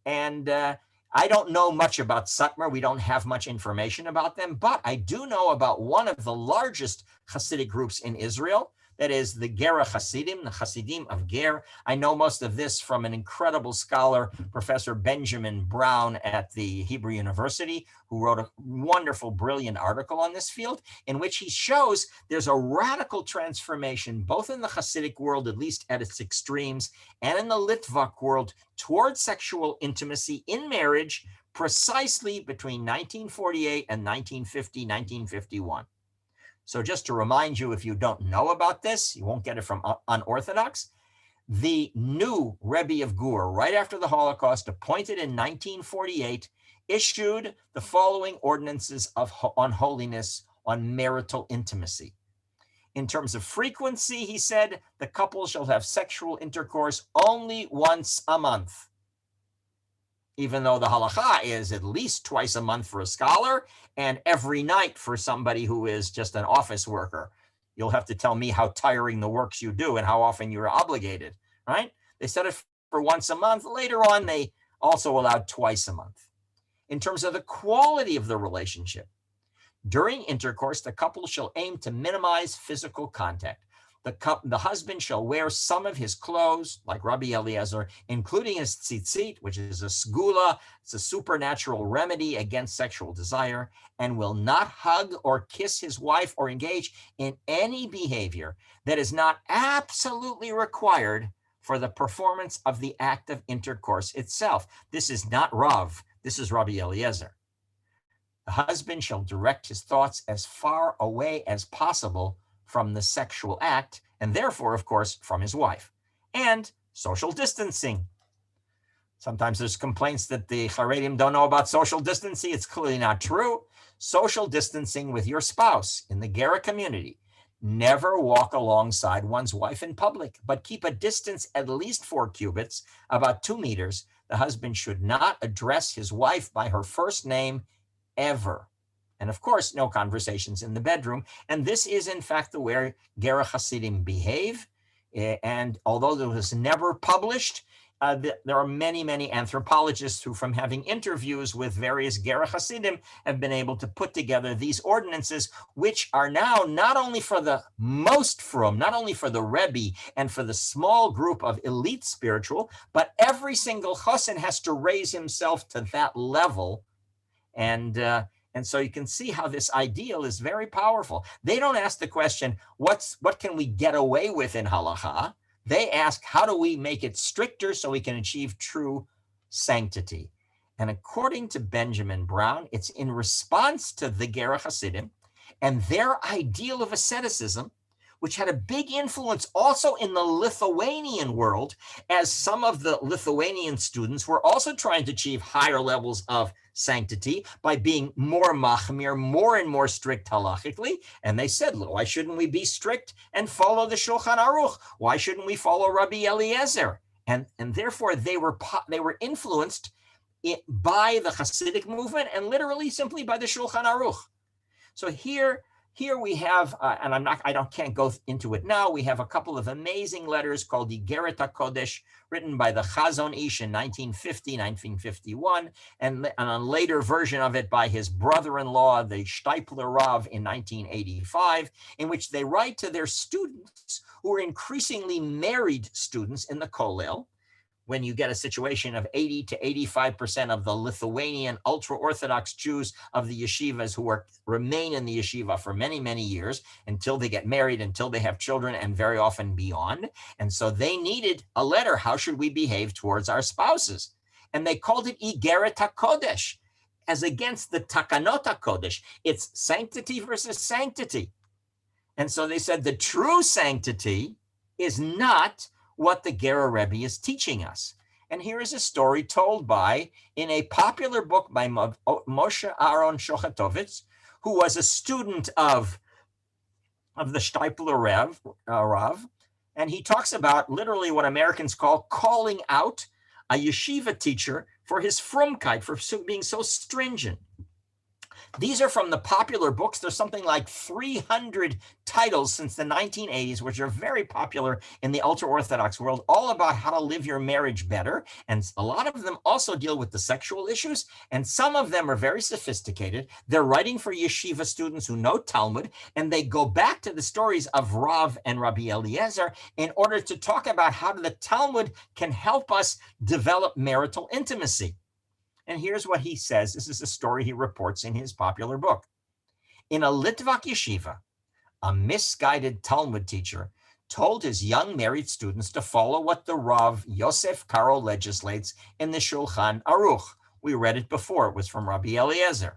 And I don't know much about Satmar. We don't have much information about them, but I do know about one of the largest Hasidic groups in Israel. That is the Gera Hasidim, the Hasidim of Ger. I know most of this from an incredible scholar, Professor Benjamin Brown at the Hebrew University, who wrote a wonderful, brilliant article on this field, in which he shows there's a radical transformation, both in the Hasidic world, at least at its extremes, and in the Litvak world, towards sexual intimacy in marriage, precisely between 1948 and 1950, 1951. So just to remind you, if you don't know about this, you won't get it from Unorthodox. The new Rebbe of Gur, right after the Holocaust, appointed in 1948, issued the following ordinances on holiness, on marital intimacy. In terms of frequency, he said, the couple shall have sexual intercourse only once a month. Even though the halakha is at least twice a month for a scholar and every night for somebody who is just an office worker. You'll have to tell me how tiring the works you do and how often you're obligated, right? They set it for once a month. Later on, they also allowed twice a month. In terms of the quality of the relationship, during intercourse, the couple shall aim to minimize physical contact. The husband shall wear some of his clothes, like Rabbi Eliezer, including his tzitzit, which is a segula, it's a supernatural remedy against sexual desire, and will not hug or kiss his wife or engage in any behavior that is not absolutely required for the performance of the act of intercourse itself. This is not Rav, this is Rabbi Eliezer. The husband shall direct his thoughts as far away as possible from the sexual act, and therefore, of course, from his wife. And social distancing. Sometimes there's complaints that the Haredim don't know about social distancing. It's clearly not true. Social distancing with your spouse in the Gera community. Never walk alongside one's wife in public, but keep a distance at least 4 cubits, about 2 meters. The husband should not address his wife by her first name ever. And of course, no conversations in the bedroom. And this is, in fact, the way Gera Hasidim behave. And although it was never published, there are many, many anthropologists who, from having interviews with various Gera Hasidim, have been able to put together these ordinances, which are now not only for the most frum, not only for the Rebbe and for the small group of elite spiritual, but every single chassan has to raise himself to that level. And so you can see how this ideal is very powerful. They don't ask the question, what can we get away with in halacha? They ask, how do we make it stricter so we can achieve true sanctity? And according to Benjamin Brown, it's in response to the Gera Hasidim and their ideal of asceticism, which had a big influence also in the Lithuanian world, as some of the Lithuanian students were also trying to achieve higher levels of sanctity by being more machmir, more and more strict halachically. And they said, why shouldn't we be strict and follow the Shulchan Aruch? Why shouldn't we follow Robbie Eliezer? And therefore they were influenced by the Hasidic movement and literally simply by the Shulchan Aruch. So here we have, and can't go into it now. We have a couple of amazing letters called the Igeret HaKodesh, written by the Chazon Ish in 1950, 1951, and a later version of it by his brother-in-law, the Steipler Rav, in 1985, in which they write to their students who are increasingly married students in the Kollel. When you get a situation of 80 to 85% of the Lithuanian ultra-Orthodox Jews of the yeshivas who remain in the yeshiva for many, many years until they get married, until they have children, and very often beyond. And so they needed a letter. How should we behave towards our spouses? And they called it Igeret HaKodesh, as against the Takanot HaKodesh. It's sanctity versus sanctity. And so they said the true sanctity is not what the Gera Rebbe is teaching us. And here is a story told in a popular book by Moshe Aaron Shochatovitz, who was a student of the Steipler Rav, and he talks about literally what Americans call calling out a yeshiva teacher for his frumkeit, for being so stringent. These are from the popular books. There's something like 300 titles since the 1980s, which are very popular in the ultra-Orthodox world, all about how to live your marriage better. And a lot of them also deal with the sexual issues. And some of them are very sophisticated. They're writing for yeshiva students who know Talmud, and they go back to the stories of Rav and Rabbi Eliezer in order to talk about how the Talmud can help us develop marital intimacy. And here's what he says. This is a story he reports in his popular book. In a Litvak yeshiva, a misguided Talmud teacher told his young married students to follow what the Rav Yosef Karo legislates in the Shulchan Aruch. We read it before. It was from Rabbi Eliezer.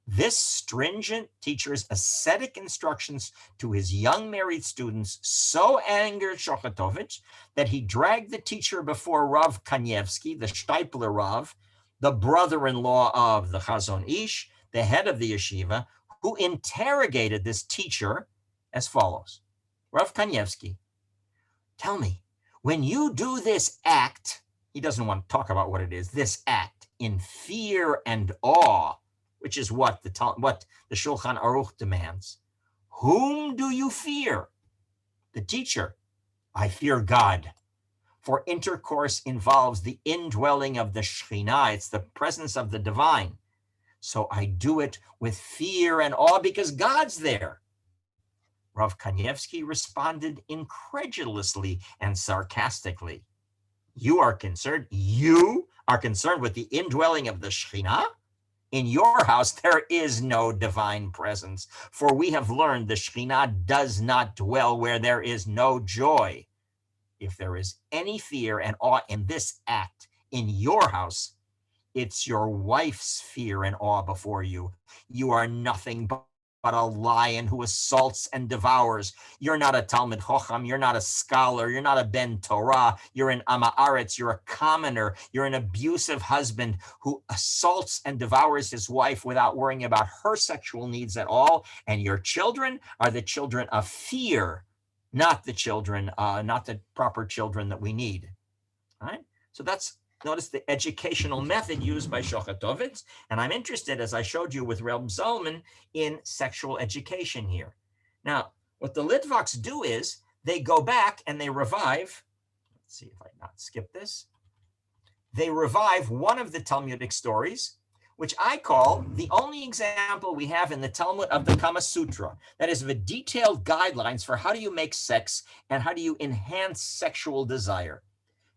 This stringent teacher's ascetic instructions to his young married students so angered Shochatovich that he dragged the teacher before Rav Kanievsky, the Steipler Rav, the brother-in-law of the Chazon Ish, the head of the yeshiva, who interrogated this teacher as follows. Rav Kanievsky, tell me, when you do this act, he doesn't want to talk about what it is, this act in fear and awe, which is what the Shulchan Aruch demands. Whom do you fear? The teacher, I fear God. For intercourse involves the indwelling of the Shekhinah. It's the presence of the divine. So I do it with fear and awe because God's there. Rav Kanievsky responded incredulously and sarcastically. You are concerned with the indwelling of the Shekhinah? In your house, there is no divine presence, for we have learned the Shekhinah does not dwell where there is no joy. If there is any fear and awe in this act in your house, it's your wife's fear and awe before you. You are nothing a lion who assaults and devours. You're not a Talmud Chacham, you're not a scholar, you're not a Ben Torah, you're an Amaretz, you're a commoner, you're an abusive husband who assaults and devours his wife without worrying about her sexual needs at all. And your children are the children of fear, not the children, not the proper children that we need. All right? So that's, notice the educational method used by Shochatovitz. And I'm interested, as I showed you with Reb Zalman, in sexual education here. Now, what the Litvaks do is they go back and they revive. Let's see if I not skip this. They revive one of the Talmudic stories, which I call the only example we have in the Talmud of the Kama Sutra. That is, the detailed guidelines for how do you make sex and how do you enhance sexual desire.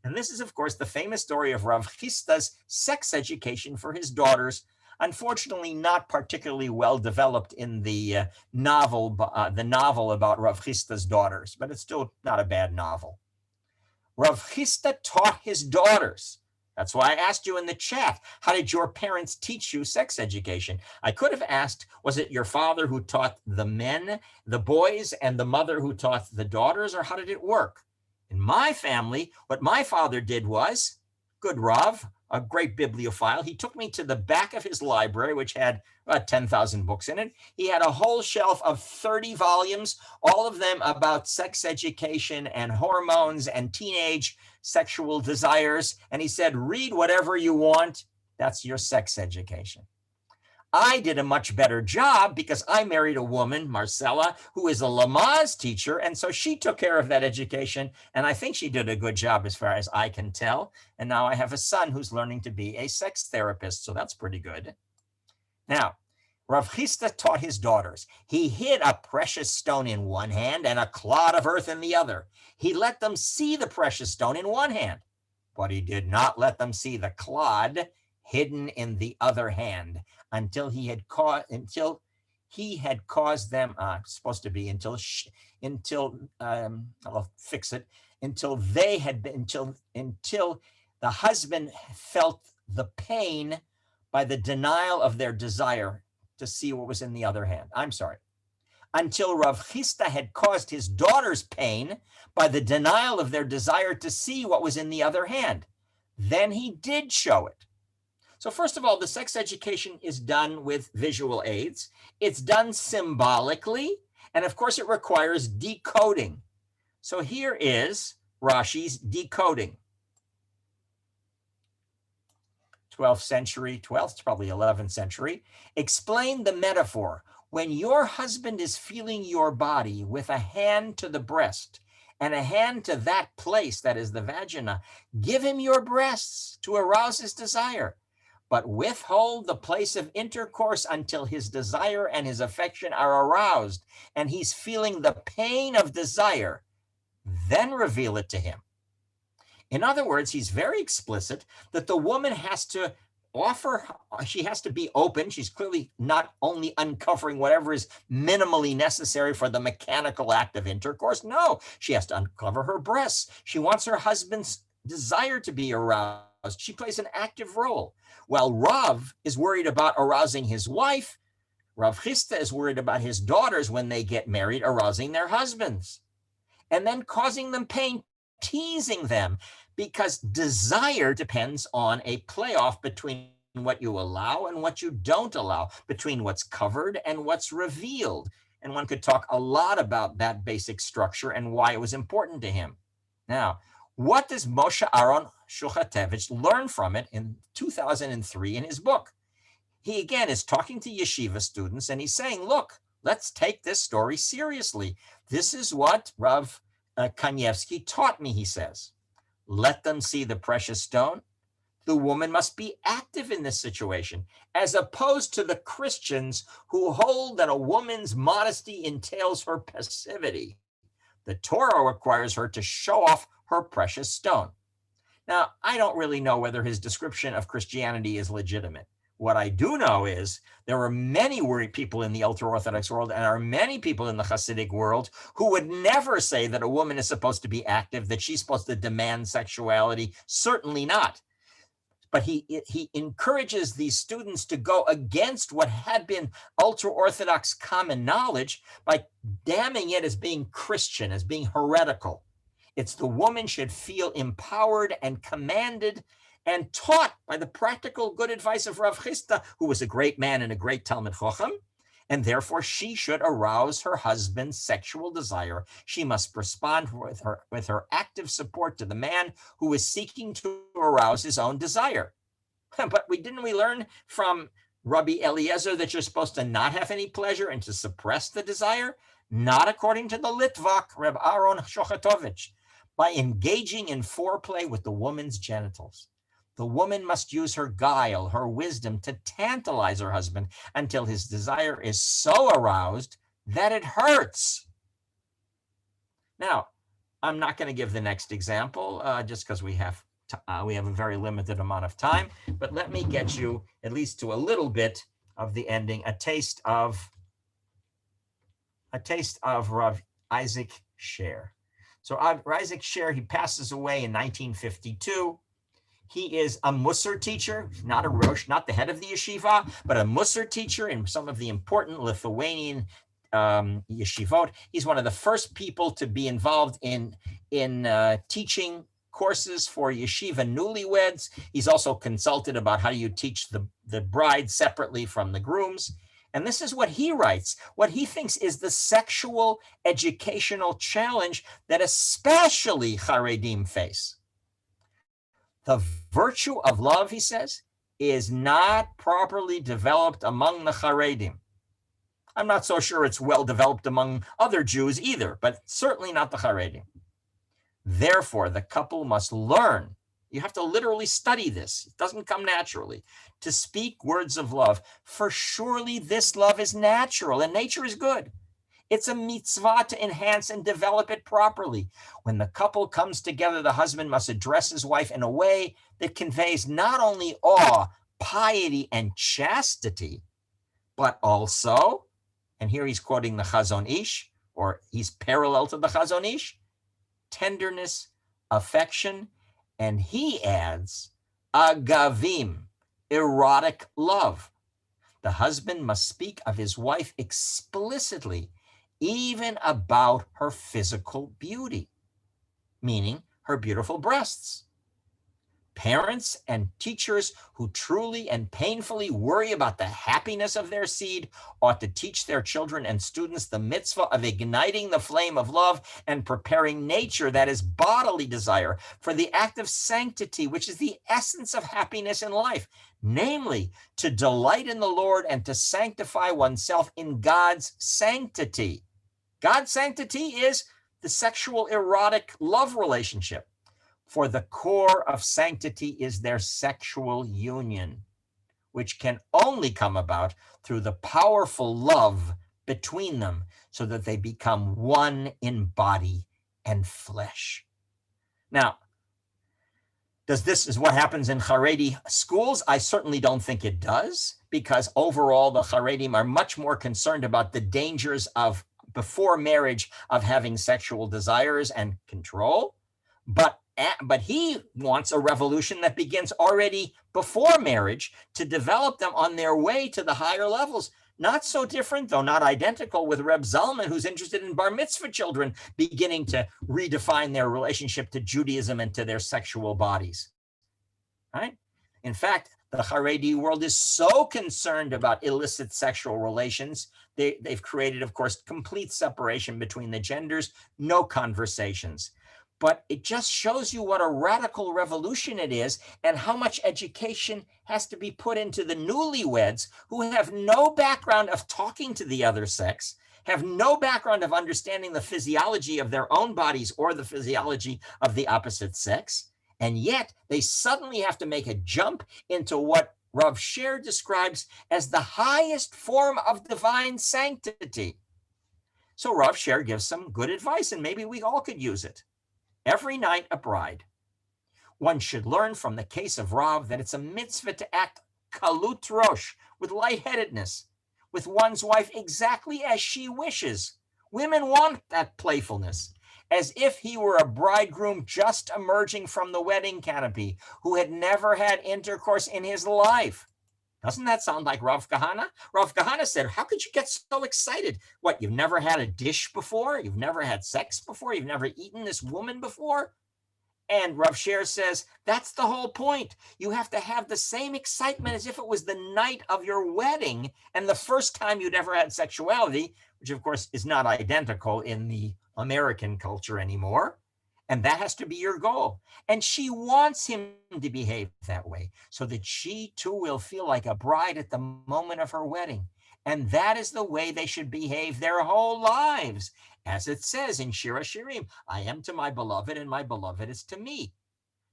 And this is, of course, the famous story of Rav Chisda's sex education for his daughters, unfortunately not particularly well developed in the novel about Rav Chisda's daughters, but it's still not a bad novel. Rav Chisda taught his daughters. That's why I asked you in the chat, how did your parents teach you sex education? I could have asked, was it your father who taught the men, the boys, and the mother who taught the daughters, or how did it work? In my family, what my father did was, good Rav, a great bibliophile, he took me to the back of his library, which had about 10,000 books in it. He had a whole shelf of 30 volumes, all of them about sex education and hormones and teenage sexual desires. And he said, read whatever you want. That's your sex education. I did a much better job because I married a woman, Marcella, who is a Lamaze teacher. And so she took care of that education. And I think she did a good job as far as I can tell. And now I have a son who's learning to be a sex therapist. So that's pretty good. Now, Rav Chisda taught his daughters. He hid a precious stone in one hand and a clod of earth in the other. He let them see the precious stone in one hand, but he did not let them see the clod hidden in the other hand until he had caused them, I'll fix it, until the husband felt the pain by the denial of their desire to see what was in the other hand. I'm sorry. Until Rav Chisda had caused his daughters pain by the denial of their desire to see what was in the other hand. Then he did show it. So first of all, the sex education is done with visual aids. It's done symbolically. And of course, it requires decoding. So here is Rashi's decoding. 12th century, 12th, probably 11th century. Explain the metaphor. When your husband is feeling your body with a hand to the breast and a hand to that place, that is the vagina, give him your breasts to arouse his desire, but withhold the place of intercourse until his desire and his affection are aroused and he's feeling the pain of desire, then reveal it to him. In other words, he's very explicit that the woman has to offer, she has to be open. She's clearly not only uncovering whatever is minimally necessary for the mechanical act of intercourse. No, she has to uncover her breasts. She wants her husband's desire to be aroused. She plays an active role. While Rav is worried about arousing his wife, Rav Chisda is worried about his daughters when they get married, arousing their husbands, and then causing them pain, teasing them, because desire depends on a playoff between what you allow and what you don't allow, between what's covered and what's revealed. And one could talk a lot about that basic structure and why it was important to him. Now, what does Moshe Aaron Shuchatevich learn from it in 2003 in his book? He again is talking to yeshiva students and he's saying, look, let's take this story seriously. This is what Rav Kanievsky taught me, he says. Let them see the precious stone. The woman must be active in this situation, as opposed to the Christians who hold that a woman's modesty entails her passivity. The Torah requires her to show off her precious stone. Now, I don't really know whether his description of Christianity is legitimate. What I do know is there are many worried people in the ultra-Orthodox world and are many people in the Hasidic world who would never say that a woman is supposed to be active, that she's supposed to demand sexuality. Certainly not. but he encourages these students to go against what had been ultra-Orthodox common knowledge by damning it as being Christian, as being heretical. It's the woman should feel empowered and commanded and taught by the practical good advice of Rav Chisda, who was a great man and a great Talmud Chacham, and therefore she should arouse her husband's sexual desire. She must respond with her active support to the man who is seeking to arouse his own desire. But didn't we learn from Robbie Eliezer that you're supposed to not have any pleasure and to suppress the desire? Not according to the Litvak, Reb Aaron Shochatovich. By engaging in foreplay with the woman's genitals, the woman must use her guile, her wisdom to tantalize her husband until his desire is so aroused that it hurts. Now, I'm not going to give the next example just because we have a very limited amount of time, but let me get you at least to a little bit of the ending, a taste of Rav Isaac Sher. So Isaac Sher, he passes away in 1952. He is a Musar teacher, not a Rosh, not the head of the yeshiva, but a Musar teacher in some of the important Lithuanian yeshivot. He's one of the first people to be involved in teaching courses for yeshiva newlyweds. He's also consulted about how you teach the bride separately from the grooms. And this is what he writes, what he thinks is the sexual educational challenge that especially Haredim face. The virtue of love, he says, is not properly developed among the Haredim. I'm not so sure it's well developed among other Jews either, but certainly not the Haredim. Therefore, the couple must learn. You have to literally study this. It doesn't come naturally. To speak words of love. For surely this love is natural and nature is good. It's a mitzvah to enhance and develop it properly. When the couple comes together, the husband must address his wife in a way that conveys not only awe, piety, and chastity, but also, and here he's quoting the Chazon Ish, or he's parallel to the Chazon Ish, tenderness, affection, and he adds, agavim, erotic love. The husband must speak of his wife explicitly, even about her physical beauty, meaning her beautiful breasts. Parents and teachers who truly and painfully worry about the happiness of their seed ought to teach their children and students the mitzvah of igniting the flame of love and preparing nature, that is bodily desire, for the act of sanctity, which is the essence of happiness in life, namely to delight in the Lord and to sanctify oneself in God's sanctity. God's sanctity is the sexual erotic love relationship. For the core of sanctity is their sexual union, which can only come about through the powerful love between them so that they become one in body and flesh. Now, this is what happens in Haredi schools? I certainly don't think it does, because overall the Haredim are much more concerned about the dangers of before marriage of having sexual desires and control. But he wants a revolution that begins already before marriage to develop them on their way to the higher levels. Not so different, though not identical, with Reb Zalman, who's interested in bar mitzvah children beginning to redefine their relationship to Judaism and to their sexual bodies. Right? In fact, the Haredi world is so concerned about illicit sexual relations, they've created, of course, complete separation between the genders, no conversations. But it just shows you what a radical revolution it is and how much education has to be put into the newlyweds who have no background of talking to the other sex, have no background of understanding the physiology of their own bodies or the physiology of the opposite sex. And yet they suddenly have to make a jump into what Rav Sher describes as the highest form of divine sanctity. So Rav Sher gives some good advice, and maybe we all could use it. Every night a bride. One should learn from the case of Rav that it's a mitzvah to act kalut rosh, with lightheadedness, with one's wife exactly as she wishes. Women want that playfulness. as if he were a bridegroom just emerging from the wedding canopy who had never had intercourse in his life. Doesn't that sound like Rav Kahana? Rav Kahana said, how could you get so excited? What, you've never had a dish before? You've never had sex before? You've never eaten this woman before? And Rav Sher says, that's the whole point. You have to have the same excitement as if it was the night of your wedding and the first time you'd ever had sexuality, which of course is not identical in the American culture anymore. And that has to be your goal. And she wants him to behave that way so that she too will feel like a bride at the moment of her wedding. And that is the way they should behave their whole lives. As it says in Shir HaShirim, I am to my beloved and my beloved is to me.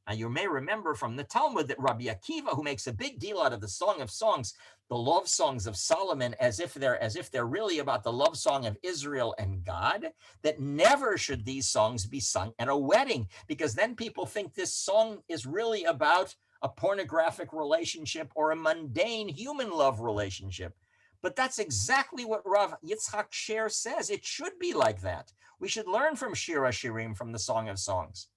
Now you may remember from the Talmud that Rabbi Akiva, who makes a big deal out of the Song of Songs, the love songs of Solomon, as if they're really about the love song of Israel and God, that never should these songs be sung at a wedding, because then people think this song is really about a pornographic relationship or a mundane human love relationship. But that's exactly what Rav Yitzchak Sher says. It should be like that. We should learn from Shir HaShirim, from the Song of Songs.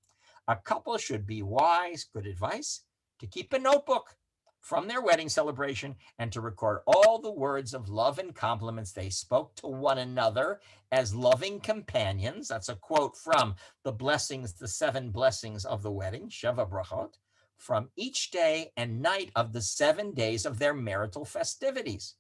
A couple should be wise, good advice, to keep a notebook from their wedding celebration and to record all the words of love and compliments they spoke to one another as loving companions. That's a quote from the blessings, the 7 blessings of the wedding, Sheva Brachot, from each day and night of the 7 days of their marital festivities.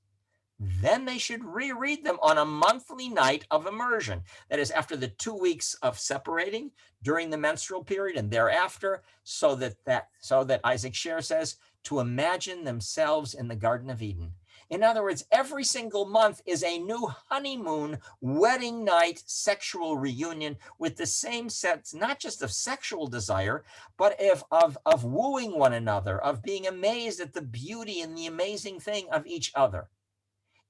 Then they should reread them on a monthly night of immersion. That is, after the 2 weeks of separating, during the menstrual period, and thereafter, so that Isaac Sher says, to imagine themselves in the Garden of Eden. In other words, every single month is a new honeymoon, wedding night, sexual reunion with the same sets, not just of sexual desire, but of wooing one another, of being amazed at the beauty and the amazing thing of each other.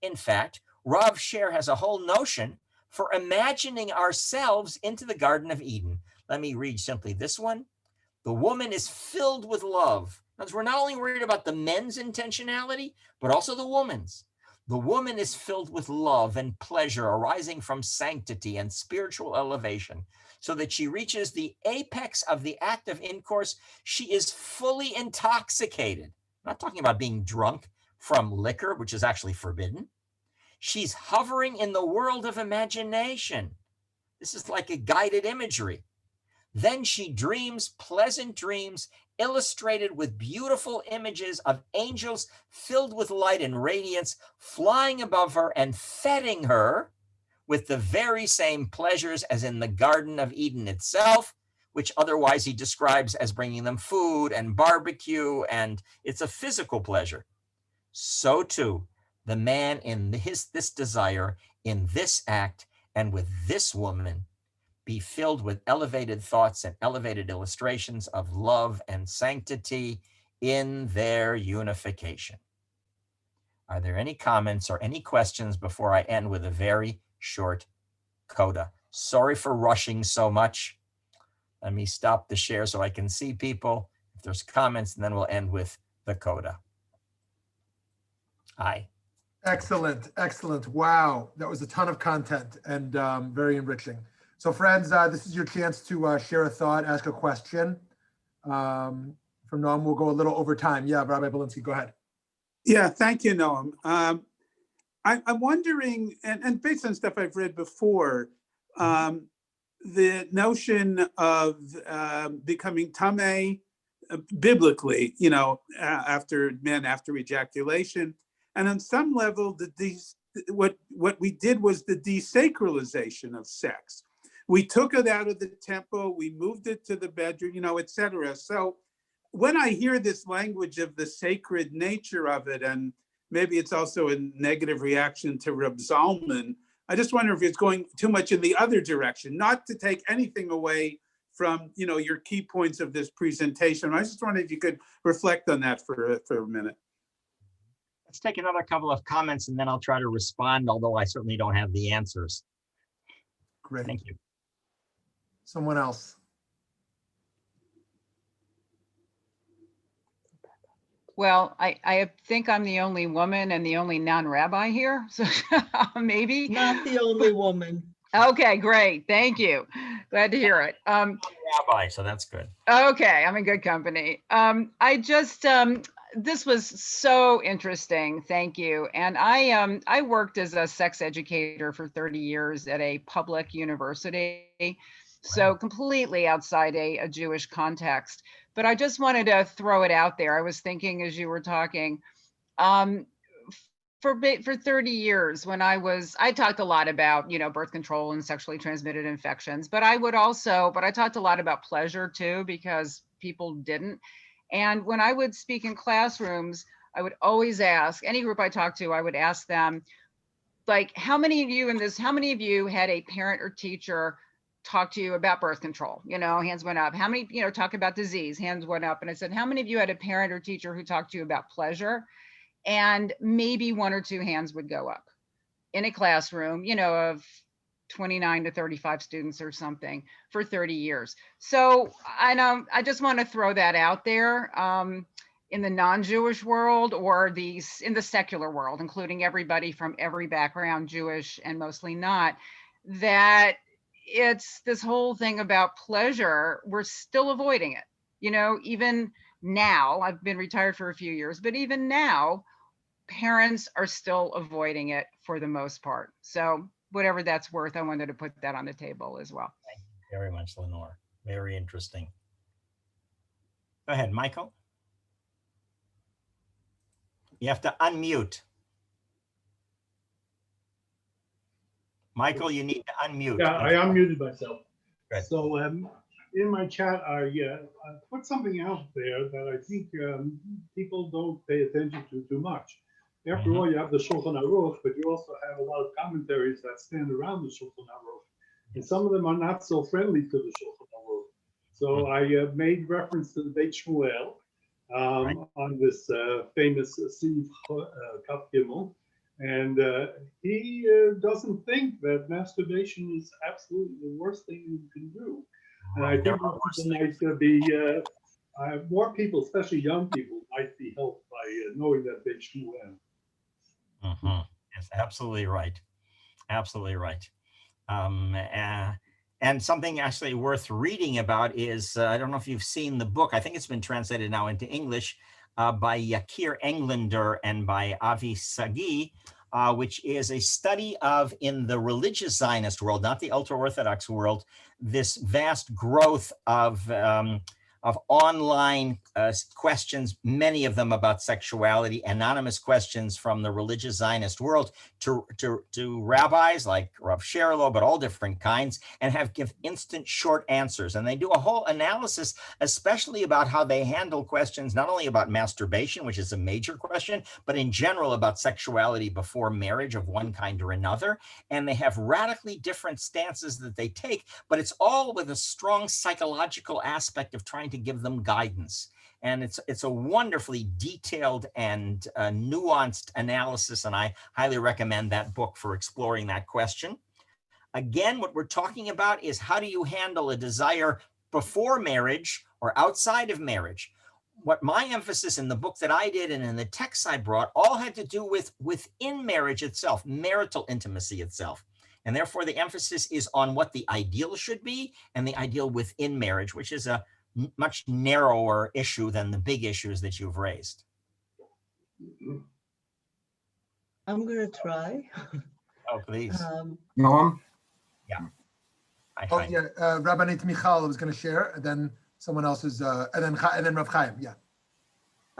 In fact, Rav Sher has a whole notion for imagining ourselves into the Garden of Eden. Let me read simply this one. The woman is filled with love. Because we're not only worried about the men's intentionality, but also the woman's. The woman is filled with love and pleasure arising from sanctity and spiritual elevation, so that she reaches the apex of the act of intercourse. She is fully intoxicated. I'm not talking about being drunk from liquor, which is actually forbidden. She's hovering in the world of imagination. This is like a guided imagery. Then she dreams pleasant dreams illustrated with beautiful images of angels filled with light and radiance, flying above her and feeding her with the very same pleasures as in the Garden of Eden itself, which otherwise he describes as bringing them food and barbecue, and it's a physical pleasure. So too, the man in this desire, in this act, and with this woman, be filled with elevated thoughts and elevated illustrations of love and sanctity in their unification. Are there any comments or any questions before I end with a very short coda? Sorry for rushing so much. Let me stop the share so I can see people. If there's comments, and then we'll end with the coda. Aye. Excellent, excellent. Wow, that was a ton of content and very enriching. So friends, this is your chance to share a thought, ask a question. From Noam, we'll go a little over time. Yeah, Rabbi Belinsky, go ahead. Yeah, thank you, Noam. I'm wondering, and based on stuff I've read before, the notion of becoming tameh biblically, after ejaculation, and on some level, what we did was the desacralization of sex. We took it out of the temple, we moved it to the bedroom, etc. So when I hear this language of the sacred nature of it, and maybe it's also a negative reaction to Reb Zalman, I just wonder if it's going too much in the other direction, not to take anything away from, your key points of this presentation. I just wondered if you could reflect on that for a minute. Let's take another couple of comments and then I'll try to respond, although I certainly don't have the answers. Great. Thank you. Someone else. Well, I think I'm the only woman and the only non-rabbi here, so maybe. Not the only woman. Okay, great. Thank you. Glad to hear it. Rabbi, so that's good. Okay, I'm in good company. This was so interesting. Thank you. And I worked as a sex educator for 30 years at a public university, so completely outside a Jewish context. But I just wanted to throw it out there. I was thinking as you were talking, for 30 years when I talked a lot about, birth control and sexually transmitted infections, but I talked a lot about pleasure too, because people didn't. And when I would speak in classrooms, I would always ask any group I talked to, I would ask them, like, how many of you had a parent or teacher talk to you about birth control? Hands went up. How many, talk about disease? Hands went up. And I said, how many of you had a parent or teacher who talked to you about pleasure? And maybe 1 or 2 hands would go up in a classroom, of 29 to 35 students or something for 30 years. So I just want to throw that out there in the non-Jewish world or in the secular world, including everybody from every background, Jewish and mostly not, that it's this whole thing about pleasure. We're still avoiding it. Even now, I've been retired for a few years, but even now, parents are still avoiding it for the most part. So whatever that's worth, I wanted to put that on the table as well. Thank you very much, Lenore. Very interesting. Go ahead, Michael. You have to unmute. Michael, you need to unmute. Yeah, I unmuted myself. Good. So in my chat, I put something out there that I think people don't pay attention to too much. After all, you have the Shulchan Aruch, but you also have a lot of commentaries that stand around the Shulchan Aruch. And some of them are not so friendly to the Shulchan Aruch. So I made reference to the Beit Shmuel on this famous Siv Kaf Gimel. And he doesn't think that masturbation is absolutely the worst thing you can do. And I think more people, especially young people, might be helped by knowing that Beit Shmuel. Yes, absolutely right. Absolutely right. And something actually worth reading about is, I don't know if you've seen the book, I think it's been translated now into English by Yakir Englander and by Avi Sagi, which is a study of, in the religious Zionist world, not the ultra-Orthodox world, this vast growth of online questions, many of them about sexuality, anonymous questions from the religious Zionist world to rabbis like Rav Sherlow, but all different kinds, and give instant short answers. And they do a whole analysis, especially about how they handle questions, not only about masturbation, which is a major question, but in general about sexuality before marriage of one kind or another. And they have radically different stances that they take, but it's all with a strong psychological aspect of trying to give them guidance. And it's a wonderfully detailed and nuanced analysis, and I highly recommend that book for exploring that question. Again, what we're talking about is how do you handle a desire before marriage or outside of marriage? What my emphasis in the book that I did and in the texts I brought all had to do with within marriage itself, marital intimacy itself. And therefore the emphasis is on what the ideal should be and the ideal within marriage, which is a much narrower issue than the big issues that you've raised. I'm going to try. Oh, please. Noam? Yeah. Rabbanit Michal was going to share, and then someone else is, and then Rav Chaim, yeah.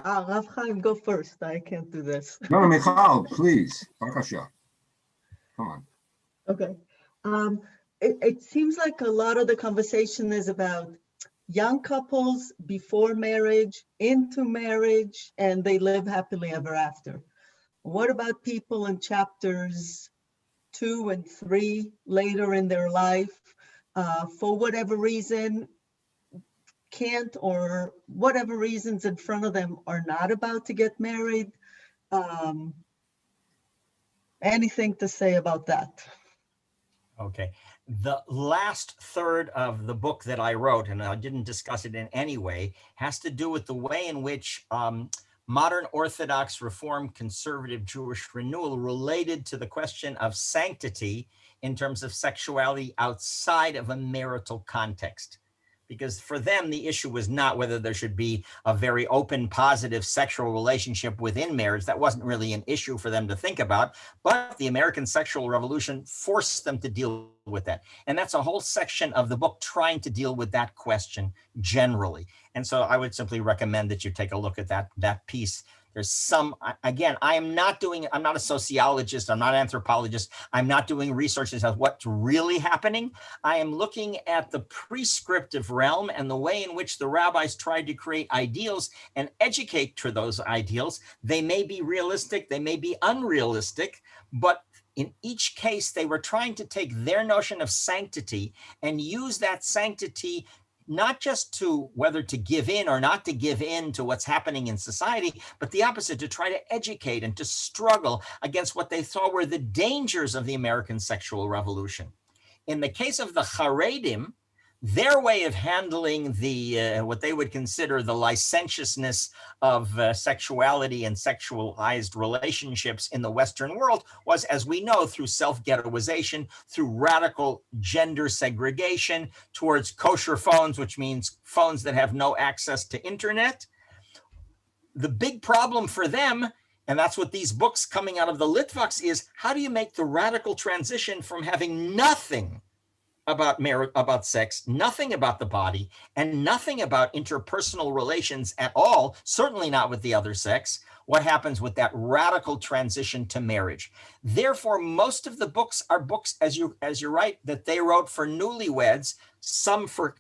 Rav Chaim, go first. I can't do this. No, Michal, please. Bakasha. Come on. Okay. It seems like a lot of the conversation is about young couples before marriage, into marriage, and they live happily ever after. What about people in chapters 2 and 3 later in their life, for whatever reason, can't, or whatever reasons in front of them are not about to get married? Anything to say about that? Okay. The last third of the book that I wrote, and I didn't discuss it in any way, has to do with the way in which modern Orthodox, Reform, Conservative, Jewish renewal related to the question of sanctity in terms of sexuality outside of a marital context. Because for them, the issue was not whether there should be a very open, positive sexual relationship within marriage. That wasn't really an issue for them to think about, but the American sexual revolution forced them to deal with that. And that's a whole section of the book trying to deal with that question generally. And so I would simply recommend that you take a look at that piece. There's some, again, I'm not a sociologist, I'm not an anthropologist, I'm not doing research as to what's really happening. I am looking at the prescriptive realm and the way in which the rabbis tried to create ideals and educate to those ideals. They may be realistic, they may be unrealistic, but in each case, they were trying to take their notion of sanctity and use that sanctity not just to whether to give in or not to give in to what's happening in society, but the opposite, to try to educate and to struggle against what they saw were the dangers of the American sexual revolution. In the case of the Haredim, their way of handling the what they would consider the licentiousness of sexuality and sexualized relationships in the Western world was, as we know, through self-ghettoization, through radical gender segregation, towards kosher phones, which means phones that have no access to internet. The big problem for them, and that's what these books coming out of the Litvaks is, how do you make the radical transition from having nothing about sex, nothing about the body, and nothing about interpersonal relations at all, certainly not with the other sex, what happens with that radical transition to marriage. Therefore, most of the books are books, as you're right, that they wrote for newlyweds, some for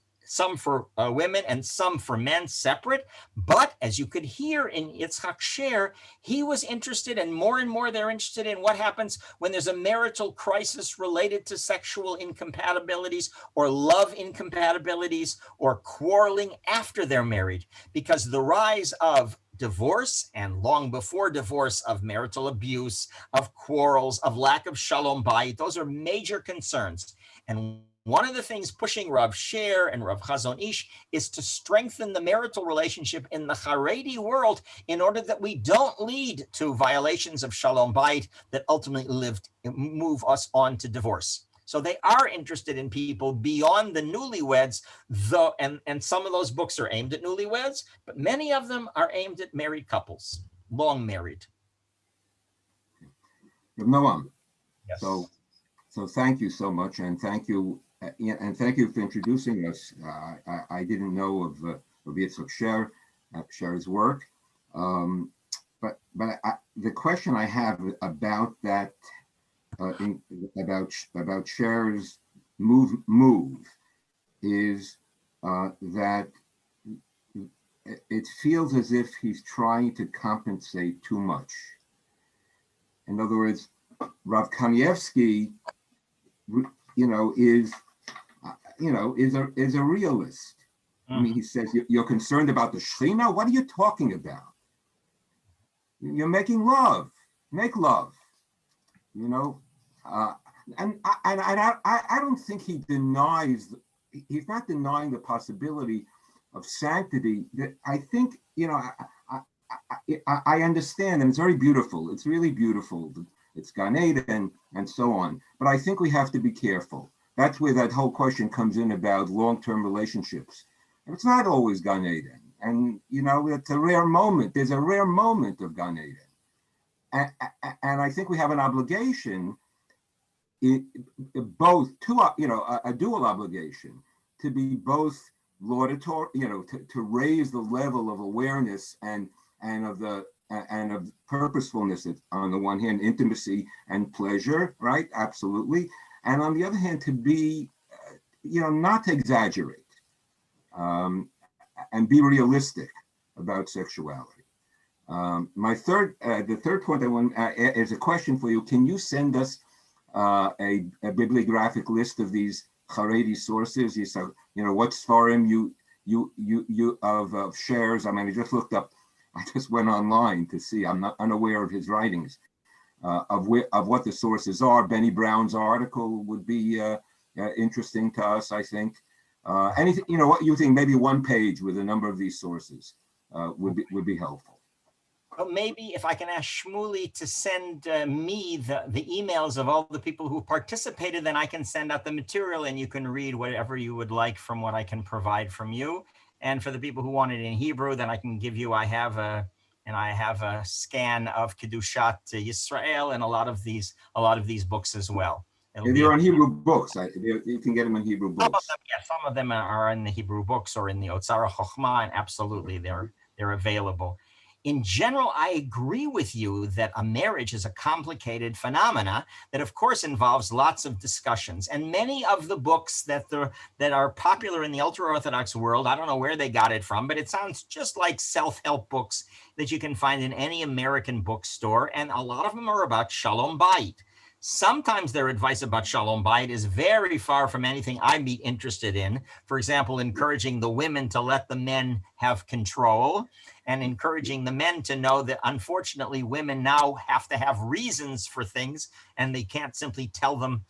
women and some for men separate. But as you could hear in Yitzhak share, he was interested, and more they're interested in what happens when there's a marital crisis related to sexual incompatibilities or love incompatibilities or quarreling after they're married, because the rise of divorce and long before divorce of marital abuse, of quarrels, of lack of shalom bayit, those are major concerns. And one of the things pushing Rav Sher and Rav Chazon Ish is to strengthen the marital relationship in the Haredi world in order that we don't lead to violations of Shalom Bayit that ultimately move us on to divorce. So they are interested in people beyond the newlyweds, though, and some of those books are aimed at newlyweds, but many of them are aimed at married couples, long married. Noam. Yes. So thank you so much, and thank you for introducing us. I didn't know of Yitzhak Sher's work, but the question I have about that, about Sher's move is that it feels as if he's trying to compensate too much. In other words, Rav Kanievsky, is a realist. I mean, he says, you're concerned about the Shechina? What are you talking about? You're making love. Make love. And I don't think he denies, he's not denying the possibility of sanctity. I think, I understand, and it's very beautiful. It's really beautiful. It's Gan Eden and so on. But I think we have to be careful. That's where that whole question comes in about long-term relationships. And it's not always Gan Eden. And, it's a rare moment. There's a rare moment of Gan Eden. And I think we have an obligation, both to, a dual obligation to be both laudatory, to raise the level of awareness and of purposefulness on the one hand, intimacy and pleasure, right? Absolutely. And on the other hand, to be, not to exaggerate and be realistic about sexuality. The third point I want is a question for you. Can you send us a bibliographic list of these Haredi sources? What Sfarim you of shares? I mean, I just looked up. I just went online to see. I'm not unaware of his writings, of what the sources are. Benny Brown's article would be interesting to us, I think. Anything, what you think? Maybe one page with a number of these sources would be helpful. Well, maybe if I can ask Shmuley to send me the emails of all the people who participated, then I can send out the material and you can read whatever you would like from what I can provide from you. And for the people who want it in Hebrew, then I can give you, I have a scan of Kedushat Yisrael and a lot of these books as well. If you're on Hebrew books, you can get them in Hebrew books. Some of them are in the Hebrew books or in the Otzara Chochmah, and absolutely they're available. In general, I agree with you that a marriage is a complicated phenomena that, of course, involves lots of discussions. And many of the books that are popular in the ultra-Orthodox world, I don't know where they got it from, but it sounds just like self-help books that you can find in any American bookstore. And a lot of them are about Shalom Bayit. Sometimes their advice about Shalom Bayit is very far from anything I'd be interested in. For example, encouraging the women to let the men have control and encouraging the men to know that unfortunately women now have to have reasons for things and they can't simply tell them,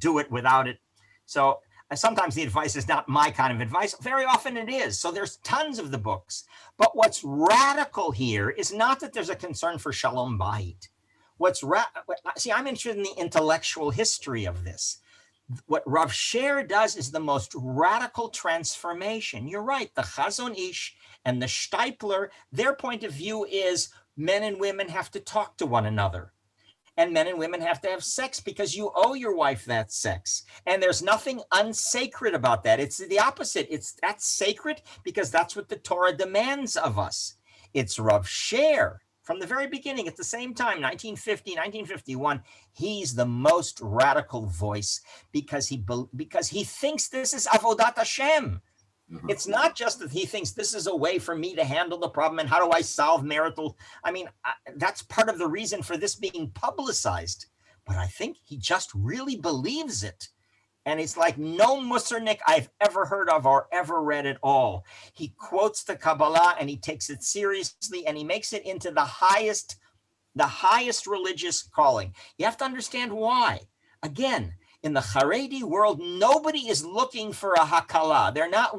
do it without it. So sometimes the advice is not my kind of advice. Very often it is. So there's tons of the books. But what's radical here is not that there's a concern for Shalom Bayit. See, I'm interested in the intellectual history of this. What Rav Sher does is the most radical transformation. You're right, the Chazon Ish and the Steipler, their point of view is men and women have to talk to one another. And men and women have to have sex because you owe your wife that sex. And there's nothing unsacred about that. It's the opposite. That's sacred because that's what the Torah demands of us. It's Rav Sher. From the very beginning, at the same time, 1950, 1951, he's the most radical voice because he thinks this is Avodat Hashem. Mm-hmm. It's not just that he thinks this is a way for me to handle the problem and how do I solve marital. I mean, that's part of the reason for this being publicized. But I think he just really believes it. And it's like no Musarnik I've ever heard of or ever read at all. He quotes the Kabbalah and he takes it seriously and he makes it into the highest religious calling. You have to understand why. Again, in the Haredi world, nobody is looking for a Hakala. They're not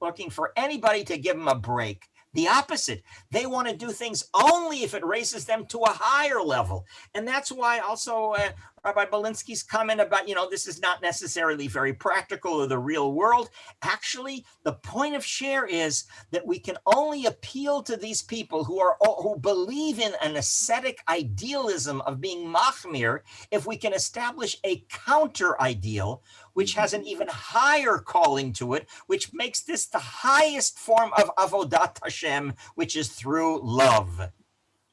looking for anybody to give them a break. The opposite. They want to do things only if it raises them to a higher level. And that's why also Rabbi Belinsky's comment about, this is not necessarily very practical or the real world. Actually, the point of Sher is that we can only appeal to these people who believe in an ascetic idealism of being machmir if we can establish a counter ideal which has an even higher calling to it, which makes this the highest form of Avodat Hashem, which is through love,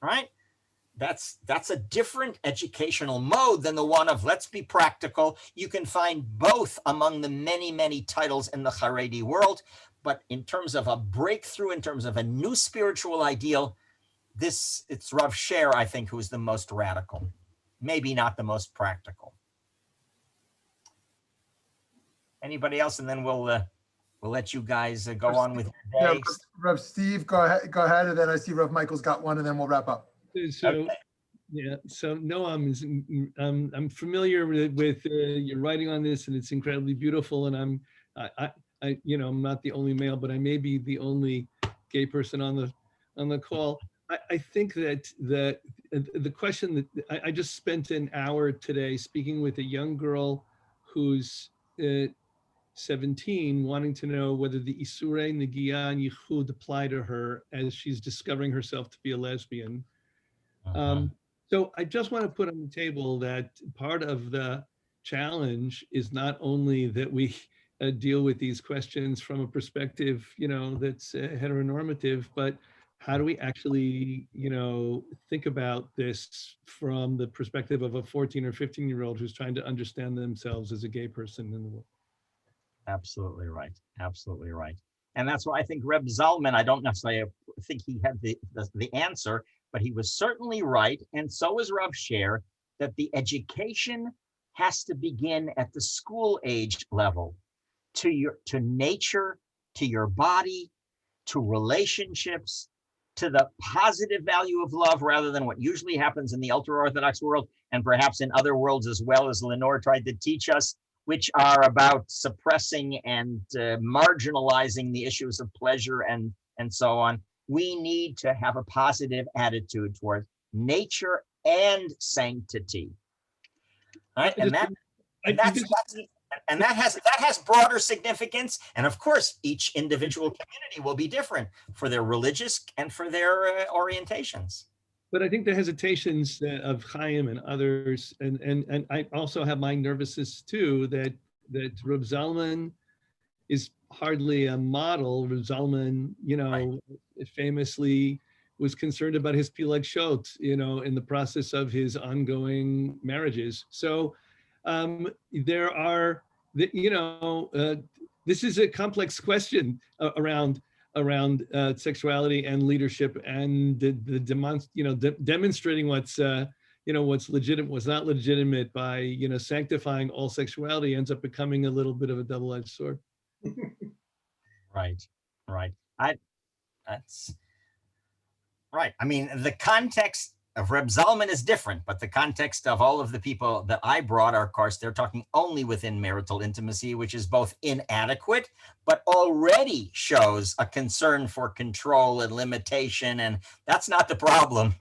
right? That's a different educational mode than the one of let's be practical. You can find both among the many, many titles in the Haredi world, but in terms of a breakthrough, in terms of a new spiritual ideal, it's Rav Sher, I think, who's the most radical, maybe not the most practical. Anybody else, and then we'll let you guys go on with your day. Yeah, Rav Steve, go ahead, and then I see Rav Michael's got one, and then we'll wrap up. So, okay. Yeah, so Noam I'm familiar with your writing on this, and it's incredibly beautiful. And I'm not the only male, but I may be the only gay person on the call. I think that the question that I just spent an hour today speaking with a young girl who's 17, wanting to know whether the Isurei Negiah and Yichud apply to her as she's discovering herself to be a lesbian. So I just want to put on the table that part of the challenge is not only that we deal with these questions from a perspective, that's heteronormative, but how do we actually, think about this from the perspective of a 14 or 15-year-old who's trying to understand themselves as a gay person in the world? Absolutely right. Absolutely right. And that's why I think Reb Zalman, I don't necessarily think he had the answer, but he was certainly right. And so was Rav Sher, that the education has to begin at the school age level to nature, to your body, to relationships, to the positive value of love rather than what usually happens in the ultra-Orthodox world and perhaps in other worlds as well, as Lenore tried to teach us, which are about suppressing and marginalizing the issues of pleasure and so on. we need to have a positive attitude toward nature and sanctity. All right, and that has broader significance. And of course, each individual community will be different for their religious and for their orientations. But I think the hesitations of Chaim and others, and I also have my nervousness too, that Reb Zalman is hardly a model. Reb Zalman, famously was concerned about his Pileg Shot, in the process of his ongoing marriages. So there are, this is a complex question around sexuality and leadership, and demonstrating what's legitimate, what's not legitimate by sanctifying all sexuality ends up becoming a little bit of a double-edged sword. Right. That's right. I mean, the context of Reb Zalman is different, but the context of all of the people that I brought are, of course, they're talking only within marital intimacy, which is both inadequate, but already shows a concern for control and limitation. And that's not the problem.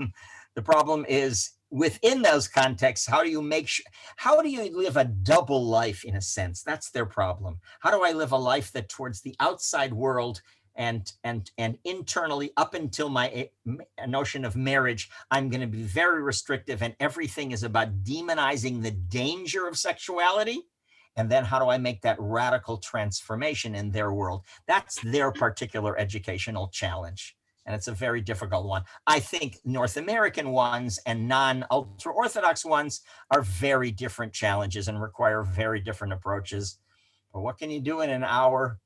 The problem is within those contexts, how do you live a double life in a sense? That's their problem. How do I live a life that towards the outside world and internally, up until my notion of marriage, I'm going to be very restrictive, and everything is about demonizing the danger of sexuality. And then how do I make that radical transformation in their world? That's their particular educational challenge. And it's a very difficult one. I think North American ones and non-ultra-Orthodox ones are very different challenges and require very different approaches. But what can you do in an hour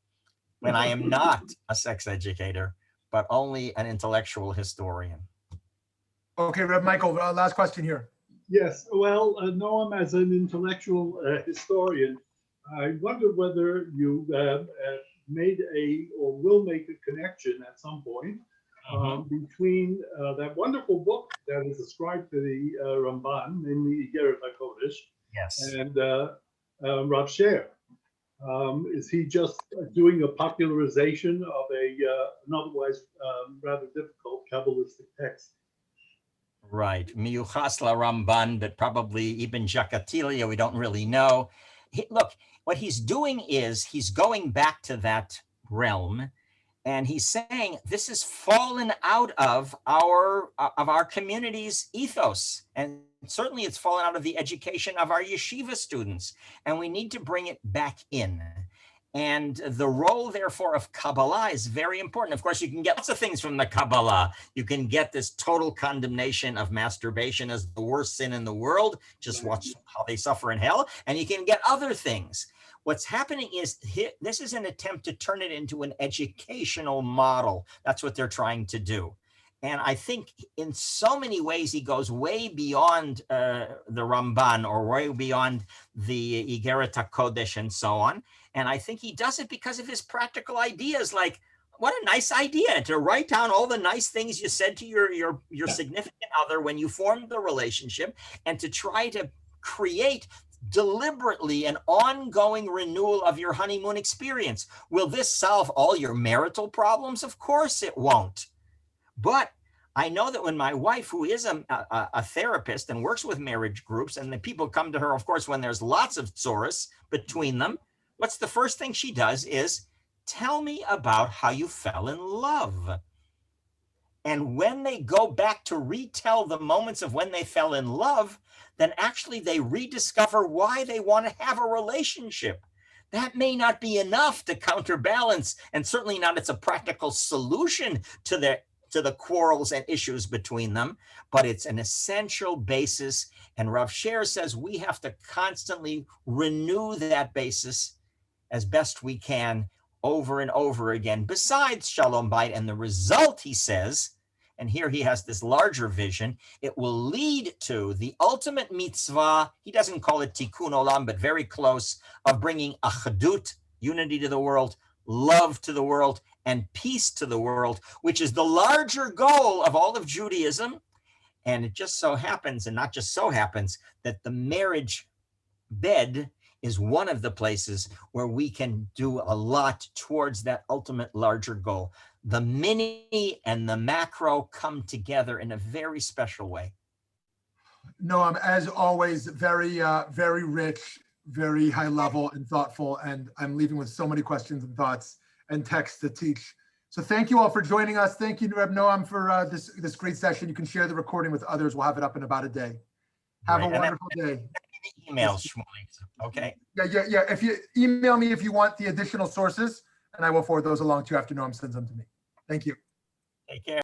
when I am not a sex educator, but only an intellectual historian? Okay, Reb Michael, last question here. Yes, well, Noam, as an intellectual historian, I wonder whether you made or will make a connection at some point between that wonderful book that is ascribed to the Ramban, namely Igeret HaKodesh, yes, and Rav Sher. Is he just doing a popularization of an otherwise rather difficult Kabbalistic text? Right. Miyuchas la Ramban, but probably Ibn Jakatilia, we don't really know. Look, what he's doing is he's going back to that realm, and he's saying this is fallen out of our community's ethos, and certainly it's fallen out of the education of our yeshiva students, and we need to bring it back in. And the role, therefore, of Kabbalah is very important. Of course, you can get lots of things from the Kabbalah. You can get this total condemnation of masturbation as the worst sin in the world. Just watch how they suffer in hell. And you can get other things. What's happening is this is an attempt to turn it into an educational model. That's what they're trying to do. And I think in so many ways, he goes way beyond the Ramban, or way beyond the Igeret HaKodesh and so on. And I think he does it because of his practical ideas. Like, what a nice idea to write down all the nice things you said to your significant other when you formed the relationship, and to try to create deliberately an ongoing renewal of your honeymoon experience. Will this solve all your marital problems? Of course it won't. But I know that when my wife, who is a therapist and works with marriage groups, and the people come to her, of course, when there's lots of tsuris between them, what's the first thing she does is, tell me about how you fell in love. And when they go back to retell the moments of when they fell in love, then actually they rediscover why they want to have a relationship. That may not be enough to counterbalance, and certainly not it's a practical solution to the quarrels and issues between them, but it's an essential basis. And Rav Sher says we have to constantly renew that basis as best we can over and over again, besides Shalom Bayit. And the result, he says, and here he has this larger vision, it will lead to the ultimate mitzvah. He doesn't call it tikkun olam, but very close, of bringing achadut, unity to the world, love to the world, and peace to the world, which is the larger goal of all of Judaism. And it just so happens, and not just so happens, that the marriage bed is one of the places where we can do a lot towards that ultimate larger goal. The mini and the macro come together in a very special way. Noam, as always, very, very rich, very high level and thoughtful. And I'm leaving with so many questions and thoughts and texts to teach. So thank you all for joining us. Thank you, Reb Noam, for this great session. You can share the recording with others. We'll have it up in about a day. Have a wonderful day. Emails, Shmuley. Okay. Yeah. If you email me if you want the additional sources, and I will forward those along to you after Noam sends them to me. Thank you. Take care.